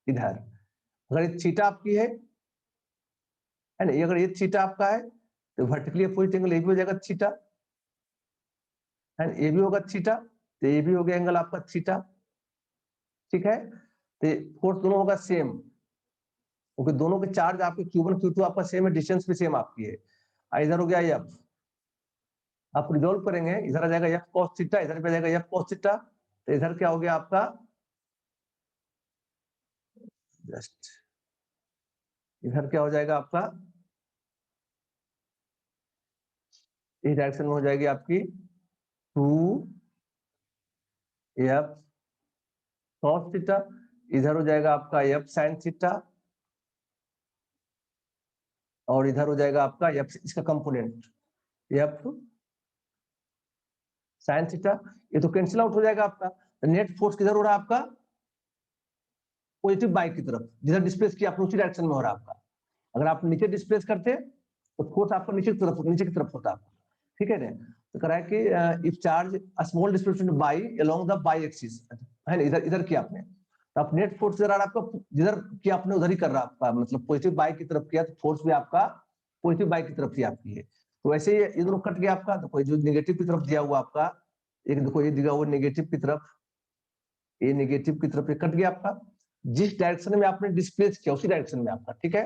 इधर, अगर ये थीटा आपकी है ना, ये अगर ये थीटा आपका है तो वर्टिकली अपोजिट एंगल ये भी हो जाएगा थीटा, एंड ये भी होगा थीटा, तो ये भी हो गया एंगल आपका थीटा, ठीक है। तो फोर्स दोनों होगा सेम क्योंकि दोनों के चार्ज आपके Q1 Q2 आपका सेम है, डिस्टेंस भी सेम आपकी है। इधर हो गया एफ, आप रिजोल्व करेंगे, इधर आ जाएगा एफ कॉस थीटा, इधर भी आ जाएगा एफ कॉस थीटा, तो इधर क्या हो गया आपका, जस्ट इधर क्या हो जाएगा आपका, इस डायरेक्शन में हो जाएगी आपकी 2f cos थीटा, इधर हो जाएगा आपका f sin थीटा, और इधर हो जाएगा आपका f इसका कंपोनेंट f sin थीटा, ये तो कैंसिल आउट हो जाएगा आपका, नेट फोर्स किधर हो रहा है आपका, पॉजिटिव बाई की तरफ, जिधर डिस्प्लेस किया आपने उसी डायरेक्शन में हो रहा है आपका। अगर आप नीचे डिस्प्लेस करते तो फोर्स आपका नीचे की तरफ होता, ठीक है ना। तो कह रहा है कि if charge small displacement by along the by axis, है ना, इधर इधर किया आपने, तो आप नेट फोर्स इधर आ रहा आपका, जिधर किया आपने उधर ही कर रहा आपका, मतलब पॉजिटिव बाई की तरफ किया तो फोर्स भी आपका पॉजिटिव बाई की तरफ ही आपकी है। तो वैसे ये दोनों कट गया आपका, तो कोई जो नेगेटिव की तरफ दिया हुआ आपका, एक देखो ये दिया हुआ नेगेटिव की तरफ, ये नेगेटिव की तरफ ये कट गया आपका, जिस डायरेक्शन में आपने डिस्प्लेस किया उसी डायरेक्शन में आपका, ठीक है।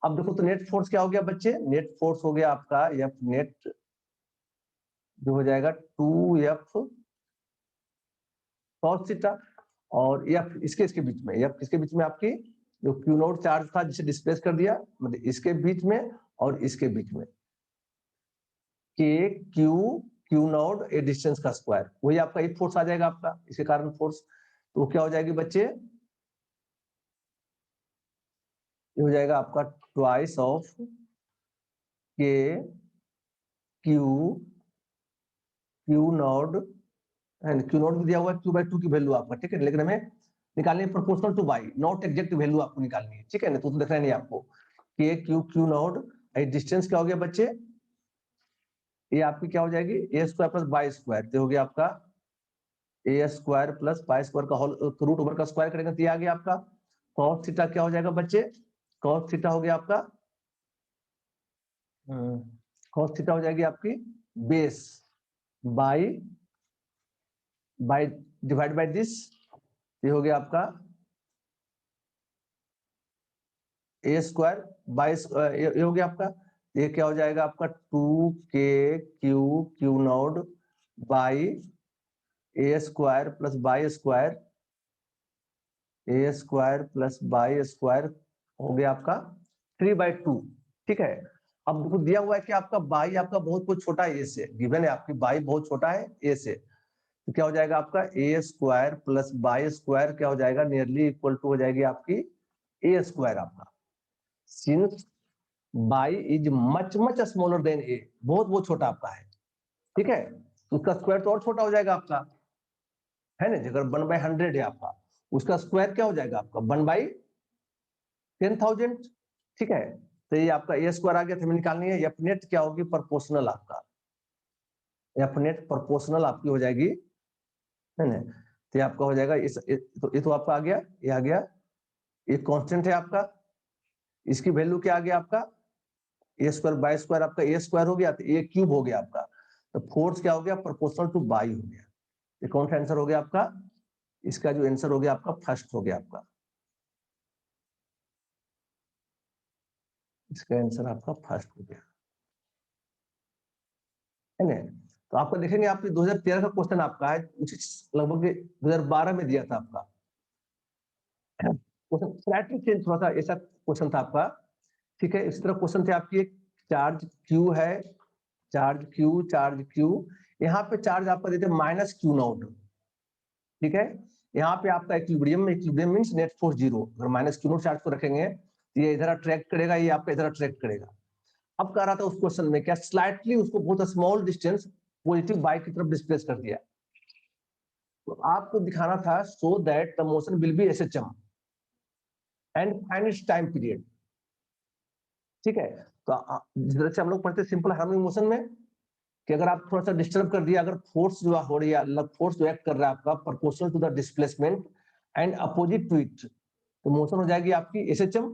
अब देखो तो नेट फोर्स क्या हो गया बच्चे, नेट फोर्स हो गया आपका एफ नेट जो हो जाएगा 2f cos थीटा, और एफ इसके बीच में, एफ किसके बीच में आपकी, जो क्यू नोट चार्ज था जिसे डिस्प्लेस कर दिया, मतलब इसके बीच में और इसके बीच में, के क्यू क्यू नोट ए डिस्टेंस का स्क्वायर, वही आपका एक फोर्स आ जाएगा आपका, इसके कारण फोर्स, तो क्या हो जाएगी बच्चे, ये हो जाएगा आपका ट्वाइस ऑफ के Q Q note, Q note भी दिया हुआ है Q/2 की वैल्यू आपका, ठीक है, लेकिन हमें निकालनी है proportional to by, not exact value आपको निकालनी है, ठीक है ना, तो देखना नहीं आपको, के क्यू क्यू नोट, डिस्टेंस क्या हो गया बच्चे, ये आपकी क्या हो जाएगी ए स्क्वायर प्लस बाई स्क्वायर, तो हो गया आपका a square plus b square का होल रूट ओवर का स्क्वायर करेंगे तो ये आ गया आपका cos थीटा, क्या हो जाएगा बच्चे, cos थीटा हो गया आपका, cos थीटा हो जाएगी आपकी base by by divide by this, ये हो गया आपका ए स्क्वायर बाई, ये हो गया आपका, ये क्या हो जाएगा आपका 2k Q Q note by a square plus b square, A square plus b square हो गया आपका 3/2, ठीक है। अब देखो दिया हुआ है कि आपका बाई आपका बहुत छोटा है ए से, गिवन है आपकी बाई बहुत छोटा है ए से, तो क्या हो जाएगा आपका a square plus b square क्या हो जाएगा, नियरली इक्वल टू हो जाएगी आपकी ए स्क्वायर आपका, since b is much smaller than a, बहुत छोटा आपका है, ठीक है, तो उसका स्क्वायर तो और छोटा हो जाएगा आपका, है ना, अगर 1/100 है आपका, उसका स्क्वायर क्या हो जाएगा आपका 1/10,000, ठीक है। तो ये आपका ए स्क्वायर आ गया, तो हमें निकालनी है एफ नेट क्या होगी, प्रोपोर्शनल आपका, एफ नेट प्रोपोर्शनल आपकी हो जाएगी, है ना, तो ये आपका हो जाएगा ये तो आपका आ गया, ये आ गया, ये कांस्टेंट है आपका, इसकी वैल्यू क्या आ गया आपका ए स्क्वायर बाई स्क्वायर, आपका ए स्क्वायर हो गया तो ए क्यूब हो गया आपका, तो फोर्स क्या हो गया प्रोपोर्शनल टू बाई हो गया। ये कौन सा आंसर हो गया आपका, इसका जो आंसर हो गया आपका फर्स्ट हो गया आपका, इसका आंसर आपका फर्स्ट हो गया है ना। तो आपको देखेंगे आपके 2013 का क्वेश्चन आपका है, लगभग 2012 में दिया था आपका क्वेश्चन, स्लाइटली चेंज थोड़ा सा ऐसा क्वेश्चन था आपका, ठीक है। इस तरह क्वेश्चन थे आपकी, एक चार्ज क्यू है, चार्ज क्यू, यहाँ पे चार्ज आपका देते माइनस क्यू नॉट, ठीक है। यहाँ पे आपका इक्विलिब्रियम में, equilibrium means net force zero, अगर माइनस क्यू नॉट चार्ज को रखेंगे ये इधर अट्रैक्ट करेगा, ये आपका इधर अट्रैक्ट करेगा। अब कह रहा था उस क्वेश्चन में क्या स्लाइटली उसको बहुत स्मॉल डिस्टेंस पॉजिटिव बाई की तरफ डिस्प्लेस कर दिया, तो आपको दिखाना था so that the motion will be SHM and find its time period, ठीक है। तो जिस तरह से हम लोग पढ़ते सिंपल हार्मोनिक मोशन में कि अगर आप थोड़ा सा डिस्टर्ब कर दिया, अगर फोर्स जो हो रही है, फोर्स जो एक्ट कर रहा है आपका proportional to the displacement and opposite to it, तो मोशन हो जाएगी आपकी एसएचएम,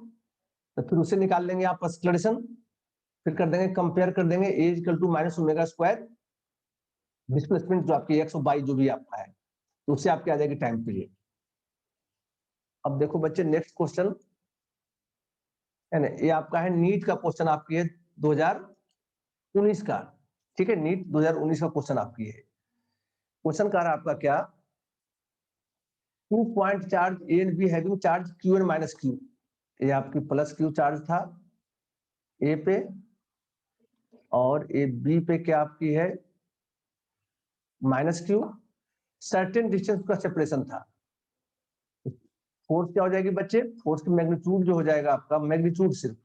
तो फिर उसे निकाल लेंगे आप एक्सलेरेशन, फिर कर देंगे कंपेयर कर देंगे a equal to minus omega square displacement जो आपकी एक्स और वाई जो भी आपका है, तो उससे आपकी आ जाएगी टाइम पीरियड। अब देखो बच्चे नेक्स्ट क्वेश्चन है ना, ये आपका है नीट का क्वेश्चन आपकी है 2019 का, ठीक है। नीट 2019 का क्वेश्चन आपकी है, क्वेश्चन का रहा आपका क्या, 2 point charge A and be having charge Q and minus Q, ये आपकी प्लस क्यू चार्ज था ए पे, और ए बी पे क्या आपकी है माइनस क्यू, सर्टेन डिस्टेंस का सेपरेशन था। फोर्स क्या हो जाएगी बच्चे, फोर्स की मैग्नीट्यूड जो हो जाएगा आपका, मैग्नीट्यूड सिर्फ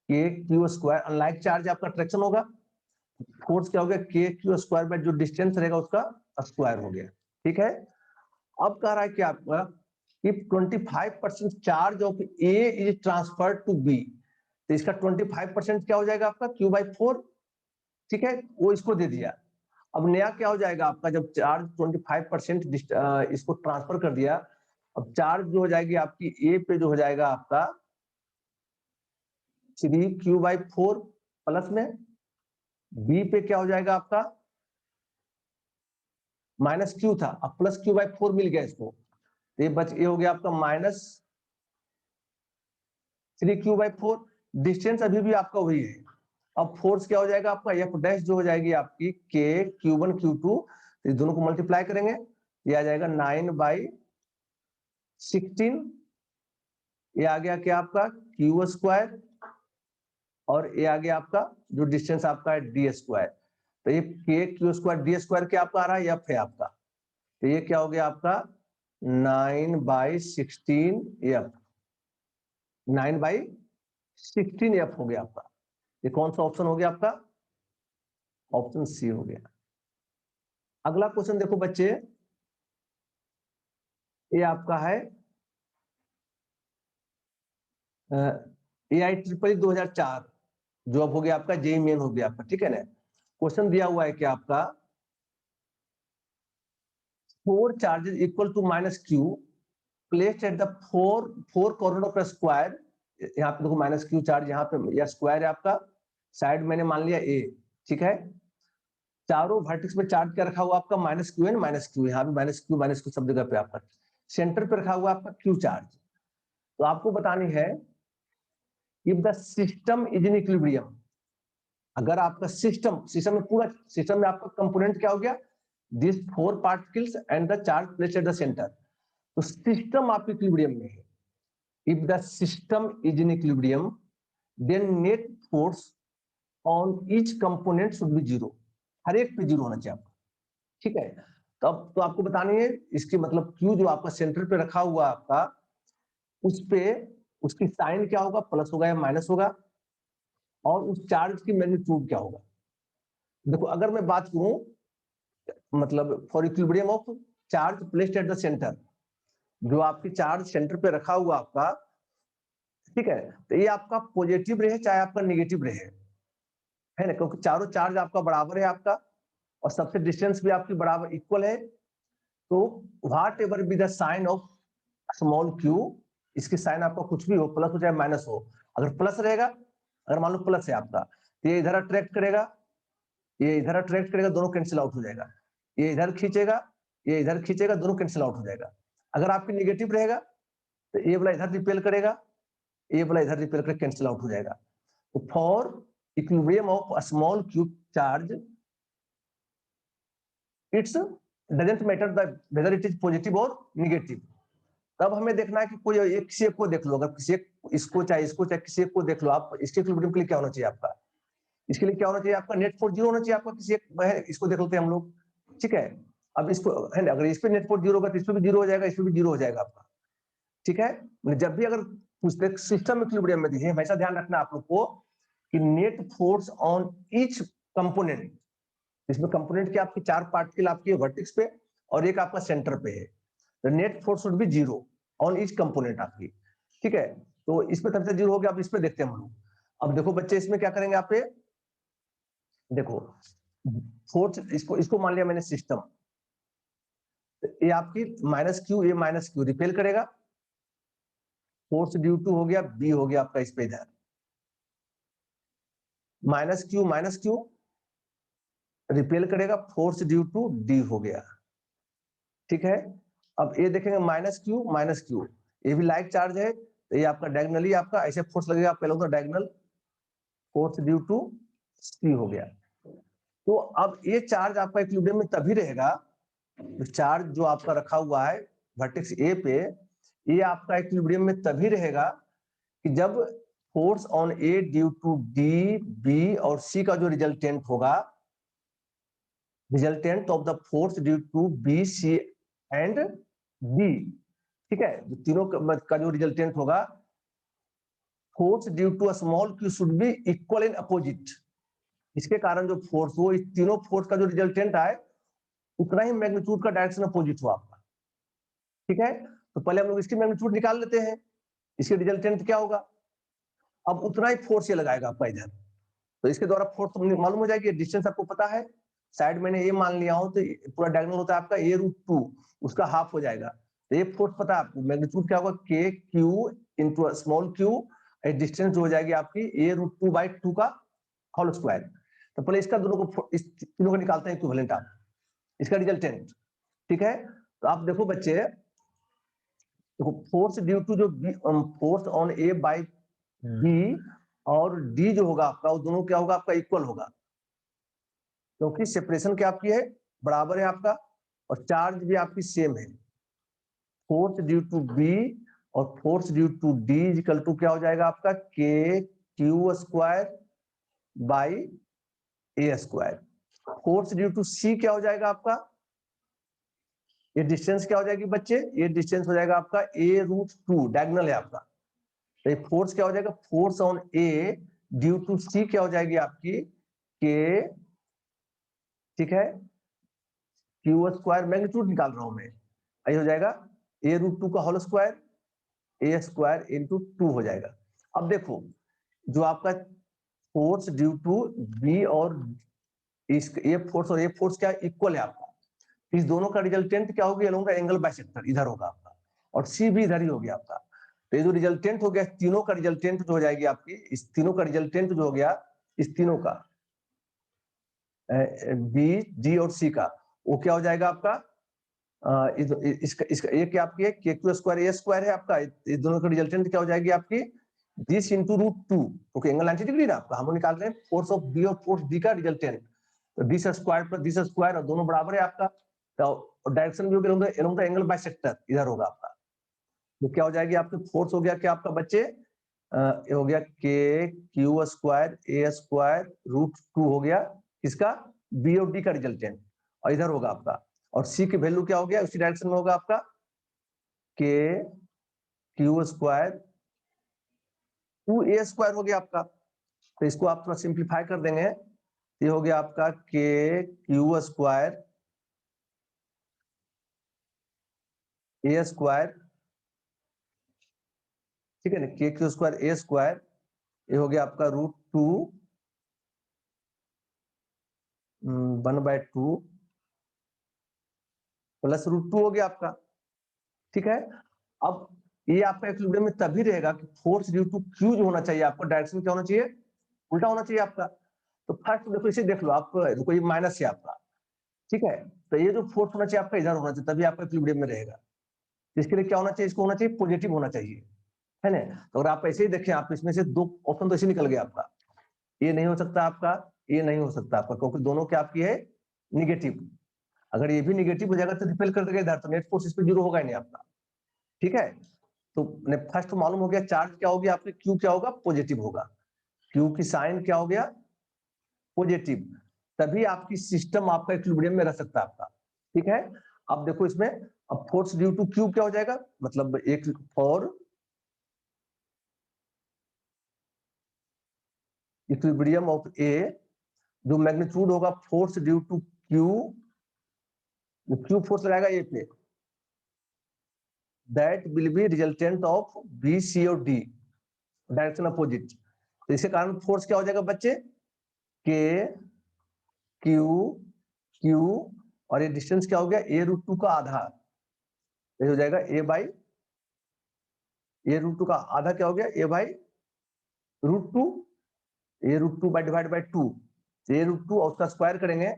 के क्यू स्क्वायर, अनलाइक चार्ज आपका ट्रैक्शन होगा, फोर्स क्या हो गया के क्यू स्क्वायर में जो डिस्टेंस रहेगा उसका स्क्वायर हो गया, ठीक है। अब कह रहा है कि आपका if 25% charge of A is transfer to B, तो इसका 25% क्या हो जाएगा आपका क्यू बाई 4, ठीक है, वो इसको दे दिया। अब नया क्या हो जाएगा आपका, जब चार्ज 25% इसको ट्रांसफर कर दिया, अब चार्ज जो हो जाएगी आपकी ए पे जो हो जाएगा आपका 3q/4 प्लस में, बी पे क्या हो जाएगा आपका माइनस क्यू था, अब प्लस q/4 मिल गया इसको, तो ये हो गया आपका माइनस 3q/4, डिस्टेंस अभी भी आपका वही है। अब फोर्स क्या हो जाएगा आपका एफ डैश जो हो जाएगी आपकी के q1 q2, तो दोनों को मल्टीप्लाई करेंगे, ये आ जाएगा 9/16, ये आ गया क्या आपका क्यू स्क्वायर, और ये आ गया आपका जो डिस्टेंस आपका है डी स्क्वायर, तो ये के क्यू स्क्वायर डी स्क्वायर क्या आपका आ रहा है एफ है आपका, तो ये क्या हो गया आपका 9/16 एफ, 9/16 एफ हो गया आपका। ये कौन सा ऑप्शन हो गया आपका, ऑप्शन सी हो गया। अगला क्वेश्चन देखो बच्चे, ये आपका है AI-EEE 2004, जो अब हो गया आपका जेईई मेन हो गया आपका, ठीक है ना। क्वेश्चन दिया हुआ है कि आपका 4 charges equal to minus Q placed at the four corner of square, यहाँ पे देखो माइनस क्यू चार्ज यहाँ पे या स्क्वायर है आपका, साइड मैंने मान लिया ए, ठीक है। चारों वर्टेक्स में चार्ज क्या रखा हुआ आपका minus Q and minus Q, यहाँ पे माइनस क्यू सब जगह पे आपका, सेंटर पे रखा हुआ आपका क्यू चार्ज। तो आपको बतानी है if the system is in equilibrium, अगर आपका सिस्टम में पूरा सिस्टम में आपका कंपोनेंट क्या हो गया this 4 particles and the charge placed at the centre, तो सिस्टम आपके इक्विलिब्रियम में है। If the system is in equilibrium then net force on each component should be zero, हर एक पे जीरो होना चाहिए आपका, ठीक है। तब तो आपको बतानी है इसकी मतलब क्यू जो आपका सेंटर पे रखा हुआ आपका, उस पे उसकी साइन क्या होगा, प्लस होगा या माइनस होगा, और उस चार्ज की मैग्नीट्यूड क्या होगा। देखो अगर मैं बात करूं मतलब for equilibrium of charge placed at the centre, जो आपकी चार्ज सेंटर पे रखा हुआ आपका, ठीक है, तो ये आपका पॉजिटिव रहे चाहे आपका नेगेटिव रहे, है ना, क्योंकि चारों चार्ज आपका बराबर है आपका, और सबसे डिस्टेंस भी आपकी बराबर इक्वल है, तो whatever be the sign of small Q, इसकी साइन आपका कुछ भी हो, प्लस हो चाहे माइनस हो, अगर प्लस रहेगा, अगर मान लो प्लस है आपका, तो ये इधर अट्रैक्ट करेगा, ये इधर अट्रैक्ट करेगा, दोनों कैंसिल आउट हो जाएगा। ये इधर खींचेगा, ये इधर खींचेगा, दोनों कैंसिल आउट हो जाएगा। अगर आपकी नेगेटिव रहेगा तो ये वाला इधर रिपेल करेगा, ये वाला इधर रिपेल करके कैंसिल आउट हो जाएगा। तो for equilibrium of a small cube charge, it's doesn't matter whether it is positive और नेगेटिव। तब हमें देखना है कि कोई एक किसी एक को देख लो, अगर किसी एक इसको चाहे किसी एक को देख लो आप, इसके इक्विलिब्रियम के लिए क्या होना चाहिए आपका, इसके लिए क्या होना चाहिए आपका, नेट फोर्स 0 होना चाहिए आपका, किसी एक इसको देख लेते हैं हम लोग, ठीक है। अब इसको है ना, अगर इस पे नेट फोर्स 0 होगा तो इस पे भी 0 हो जाएगा, इस पे भी 0 हो जाएगा आपका, ठीक है। जब भी अगर पूछते सिस्टम इक्विलिब्रियम में दिखे, हमेशा ध्यान रखना आप लोग को कि net force on each component, इसमें कंपोनेंट के आपके 4 पार्टिकल आपके वर्टेक्स पे और एक आपका सेंटर पे है, तो net force should be 0 on each component आपकी, ठीक है। तो इसमें सबसे 0 हो गया। अब इसमें देखते हैं हम लोग। अब देखो बच्चे, इसमें क्या करेंगे आप, देखो फोर्स, इसको मान लिया मैंने सिस्टम, ये आपकी माइनस क्यू, ये माइनस क्यू रिपेल करेगा, फोर्स ड्यू टू हो गया, बी हो गया आपका इस पे इधर, माइनस क्यू रिपेल करेगा, फोर्स ड्यू टू डी हो गया, ठीक है। अब ये देखेंगे माइनस क्यू, ये भी लाइक चार्ज है, तो ये आपका डायगोनली आपका ऐसे फोर्स लगेगा, आप पहले डायगोनल फोर्स ड्यू टू सी हो गया। तो अब ये चार्ज आपका इक्विलिब्रियम में तभी रहेगा, चार्ज जो आपका रखा हुआ है वर्टेक्स ए पे, ये आपका इक्विलिब्रियम में तभी रहेगा कि जब force on A due to D, B और सी का जो रिजल्टेंट होगा, resultant of the force due to B, C and D, ठीक है, जो तीनों का जो रिजल्टेंट होगा, force due to a small Q should be equal in opposite. इसके कारण जो फोर्स हो, इस तीनों फोर्स का जो रिजल्टेंट आए उतना ही मैग्नीट्यूड का डायरेक्शन अपोजिट हो आपका, ठीक है। तो पहले हम लोग इसकी मैग्नीट्यूड निकाल लेते हैं, इसके रिजल्टेंट क्या होगा। अब उतना ही फोर्स ये लगाएगा आपका इधर, तो इसके द्वारा फोर्स मालूम हो जाएगी, डिस्टेंस आपको पता है, साइड मैंने ये मान लिया हूं, तो पूरा डायगोनल होता है आपका ए रूट 2, उसका हाफ हो जाएगा, तो ये फोर्स पता है आपको, मैग्नीट्यूड क्या होगा, के Q into small Q, distance जो हो जाएगी आपकी ए रूट 2 बाई 2 का होल स्क्वायर। तो पहले इसका दोनों को, इस तीनों को निकालते हैं इक्विवेलेंट आप, इसका रिजल्टेंट, ठीक है। तो आप देखो बच्चे, देखो फोर्स ड्यू टू जो force on A by B और डी जो होगा आपका, वो दोनों क्या होगा आपका, इक्वल होगा, क्योंकि सेपरेशन क्या आपकी है, बराबर है आपका, और चार्ज भी आपकी सेम है। फोर्स ड्यू टू बी और force due to d equal to क्या हो जाएगा आपका, के Q square by a square. Force due to c क्या हो जाएगा आपका, ये डिस्टेंस क्या हो जाएगी बच्चे, ये डिस्टेंस हो जाएगा आपका ए रूट 2, डायगोनल है आपका, तो फोर्स क्या हो जाएगा, force on A due to c क्या हो जाएगी आपकी, के, ठीक है, क्यू स्क्वायर, मैग्नीट्यूड निकाल रहा हूं मैं, ये हो जाएगा ए रूट 2 का होल स्क्वायर, ए स्क्वायर इंटू 2 हो जाएगा। अब देखो जो आपका फोर्स ड्यू टू बी और ये फोर्स और ये फोर्स क्या इक्वल है आपका, इस दोनों का रिजल्टेंट क्या होगी, एंगल बाइसेक्टर इधर होगा आपका, और सी भी इधर ही हो गया आपका। तो ये जो रिजल्टेंट हो गया, तीनों का रिजल्टेंट जो हो जाएगी आपकी, इस तीनों का रिजल्टेंट जो हो गया, इस तीनों का बी, डी और सी का, वो क्या हो जाएगा आपका, इसका ये क्या आपकी है, के क्यू स्क्वायर ए स्क्वायर है आपका, इस दोनों का रिजल्टेंट क्या हो जाएगी आपकी, दिस इंटू रूट 2, क्योंकि एंगल 90 डिग्री ना आपका, हम निकाल रहे हैं फोर्स ऑफ बी और फोर्स डी का रिजल्टेंट, तो this square plus this square, और दोनों बराबर है आपका, तो डायरेक्शन भी हो गया एंगल बाइसेक्टर इधर होगा आपका। तो क्या हो जाएगी आपकी, फोर्स हो गया क्या आपका बच्चे, ये हो गया के क्यू स्क्वायर ए स्क्वायर रूट 2 हो गया, इसका बी और डी का रिजल्टेंट, और इधर होगा आपका, और सी की वैल्यू क्या हो गया, उसी डायरेक्शन में होगा आपका, के क्यू स्क्वायर 2a स्क्वायर हो गया आपका। तो इसको आप थोड़ा सिंप्लीफाई कर देंगे, ये हो गया आपका के क्यू स्क्वायर ए स्क्वायर, ठीक है ना, के क्यू स्क्वायर ए स्क्वायर, ये हो गया आपका रूट 2 1/2 प्लस रूट 2 हो गया आपका, ठीक है। अब ये आपका इक्विलिब्रियम में तभी रहेगा कि फोर्स ड्यू टू क्यू जो होना चाहिए आपका डायरेक्शन क्या होना चाहिए, उल्टा होना चाहिए आपका। तो फर्स्ट देखो इसे देख लो आप, देखो ये माइनस है आपका, ठीक है, तो ये जो फोर्स होना चाहिए आपका इधर होना चाहिए, तभी आपका इक्विलिब्रियम में रहेगा। इसके लिए क्या होना चाहिए, इसको होना चाहिए पॉजिटिव होना चाहिए, है ना। तो अगर आप ऐसे ही देखें, आप इसमें से दो ऑप्शन तो ऐसे निकल गया आपका, ये नहीं हो सकता आपका, ये नहीं हो सकता आपका, क्योंकि दोनों क्या आपकी है निगेटिव। अगर ये भी निगेटिव हो जाएगा तो रिपेल कर देगा इधर, तो नेट फोर्स इस पे जीरो होगा ही नहीं आपका, ठीक है। तो फर्स्ट मालूम हो गया चार्ज क्या हो गया आपके, क्यू क्या होगा, पॉजिटिव होगा, क्यू की साइन क्या हो गया, पॉजिटिव, तभी आपकी सिस्टम आपका इक्विलिब्रियम में रह सकता है आपका, ठीक है। अब देखो इसमें, अब फोर्स ड्यू टू क्यू क्या हो जाएगा, मतलब एक फॉर इक्विलिब्रियम ऑफ ए, जो मैग्नीट्यूड होगा force due to Q, Q force लगाएगा ए पे, that will be resultant of B C और डी, डायरेक्शन अपोजिट। तो इसके कारण फोर्स क्या हो जाएगा बच्चे, के क्यू क्यू, और ये डिस्टेंस क्या हो गया, ए रूट टू का आधा, ये हो जाएगा a by, a root two का आधा क्या हो गया, a by root two, a root two by divide by two, a root two और उसका स्क्वायर करेंगे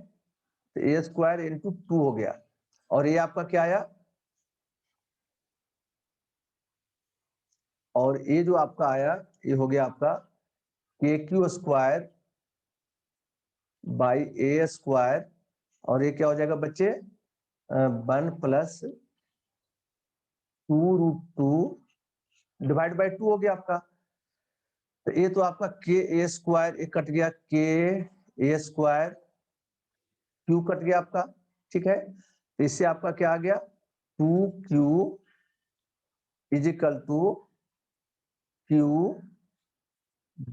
तो ए स्क्वायर इंटू टू हो गया, और ये आपका क्या आया, और ये जो आपका आया ये हो गया आपका के Q square by a square, और ये क्या हो जाएगा बच्चे, 1 प्लस 2 रूट 2 डिवाइड बाई 2 हो गया आपका। तो ये तो आपका के ए स्क्वायर, ये कट गया के ए स्क्वायर, क्यू कट गया आपका, ठीक है। तो इससे आपका क्या आ गया, 2q is equal to Q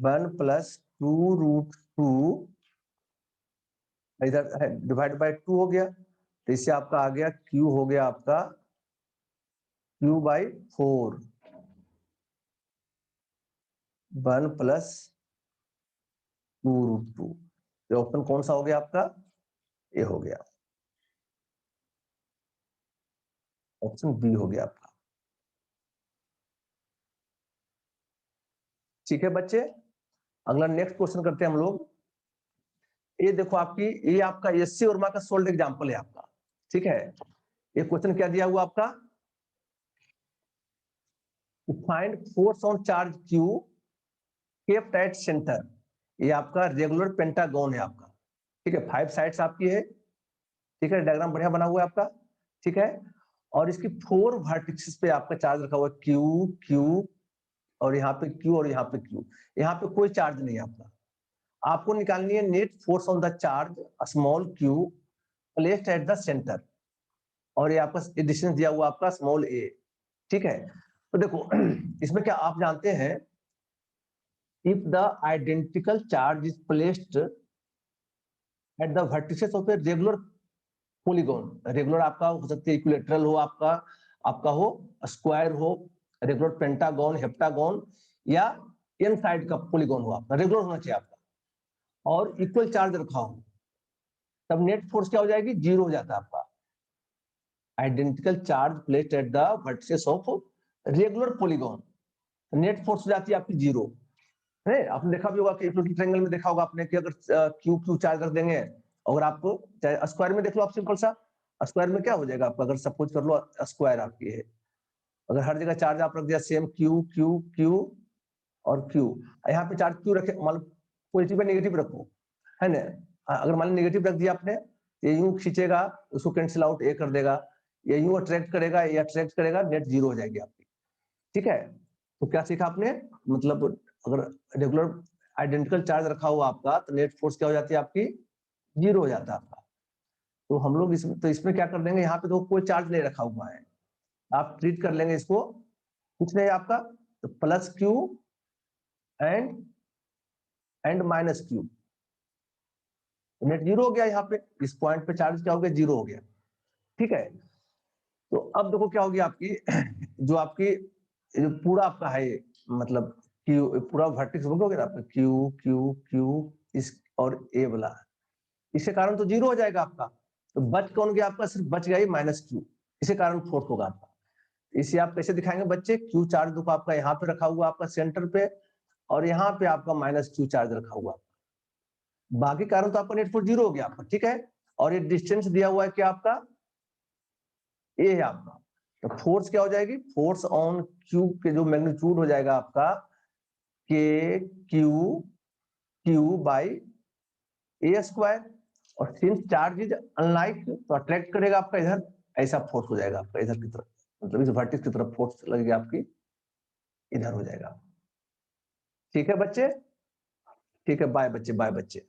1 plus 2 root 2, इधर डिवाइड बाई 2 हो गया, तो इससे आपका आ गया क्यू हो गया आपका क्यू बाई 4, 1 प्लस 2 रूट 2। तो ऑप्शन कौन सा हो गया आपका, ये हो गया, ऑप्शन बी हो गया आपका, ठीक है बच्चे। अगला नेक्स्ट क्वेश्चन करते हैं हम लोग। ये देखो आपकी, ये आपका एससी वर्मा का सोल्ड एग्जांपल है आपका, ठीक है। ये क्वेश्चन क्या दिया हुआ आपका, find force on charge Q kept at centre, ये आपका रेगुलर पेंटागन है आपका, ठीक है, 5 साइड्स आपकी है, ठीक है, डायग्राम बढ़िया बना हुआ है आपका, ठीक है। और इसकी 4 वर्टिसेस पे आपका चार्ज रखा हुआ है क्यू क्यू, और यहाँ पे क्यू और यहाँ पे क्यू, यहाँ पे कोई चार्ज नहीं है आपका। आपको निकालनी है net force on the charge small Q placed at the centre, और ये आपका डिस्टेंस दिया हुआ आपका स्मॉल ए, ठीक है। तो देखो इसमें क्या आप जानते हैं, if the identical charge is placed at the vertices of a regular polygon, regular आपका हो सकता है इक्विलेटरल हो आपका, आपका हो स्क्वायर हो, रेगुलर पेंटागन हेप्टागन, या एन साइड का पॉलीगॉन हो आपका, रेगुलर होना चाहिए आपका, और इक्वल चार्ज रखा हो, तब नेट फोर्स क्या हो जाएगी, जीरो हो जाता है आपका। Identical charge placed at the vertices of regular polygon, net force हो जाती है आपकी जीरो है। आपने देखा भी होगा कि इक्विलेटरल ट्रायंगल में देखा होगा आपने कि अगर क्यू क्यू चार्ज रख देंगे, अगर आपको चाहे स्क्वायर में देख लो आप, सिंपल सा स्क्वायर में क्या हो जाएगा आपका, अगर सपोज कर लो स्क्वायर आपकी है, अगर हर जगह चार्ज आप रख दिया सेम क्यू क्यू क्यू और क्यू, यहाँ पे चार्ज क्यू रखे, मान लो पॉजिटिव या नेगेटिव रखो, है ना। अगर मान लो नेगेटिव रख दिया आपने, ये यूं खींचेगा, उसको कैंसिल आउट ए कर देगा, ये यूं अट्रैक्ट करेगा, ये अट्रैक्ट करेगा, नेट जीरो हो जाएगी आपकी, ठीक है। तो क्या सीखा आपने, मतलब अगर रेगुलर आइडेंटिकल चार्ज रखा हुआ आपका, तो नेट फोर्स क्या हो जाती है आपकी, जीरो हो जाता है आपका। तो हम लोग इसमें, तो इसमें क्या कर देंगे, यहाँ पे तो कोई चार्ज नहीं रखा हुआ है, आप ट्रीट कर लेंगे इसको, कुछ नहीं आपका, तो plus Q and minus Q, net zero हो गया, यहाँ पे इस पॉइंट पे चार्ज क्या हो गया, जीरो हो गया, ठीक है। तो अब देखो क्या होगी आपकी जो आपकी जो पूरा आपका है, मतलब क्यू पूरा वर्टेक्स हो गया आपका, क्यू क्यू क्यू इस और ए वाला, इसके कारण तो जीरो हो जाएगा आपका। तो बच कौन गया आपका, सिर्फ बच गया माइनस क्यू, इसी कारण फोर्स होगा आपका। इसे आप कैसे दिखाएंगे बच्चे, क्यू चार्ज देखो आपका यहाँ पे रखा हुआ आपका सेंटर पे, और यहाँ पे आपका माइनस क्यू चार्ज रखा हुआ। बाकी कारण तो आपका नेट फोर्स 0 हो गया आपका, ठीक है। और ये डिस्टेंस दिया हुआ है क्या आपका, ये है आपका। तो फोर्स क्या हो जाएगी, फोर्स ऑन क्यू के जो मैग्नीट्यूड हो जाएगा आपका के क्यू बाई ए स्क्वायर। और सिंस चार्ज इज अनलाइक तो अट्रैक्ट करेगा आपका इधर, ऐसा फोर्स हो जाएगा आपका इधर की तरफ, मतलब इस वर्टेक्स की तरफ फोर्स लगेगी आपकी, इधर हो जाएगा। ठीक है बच्चे, ठीक है, बाय बच्चे, बाय बच्चे।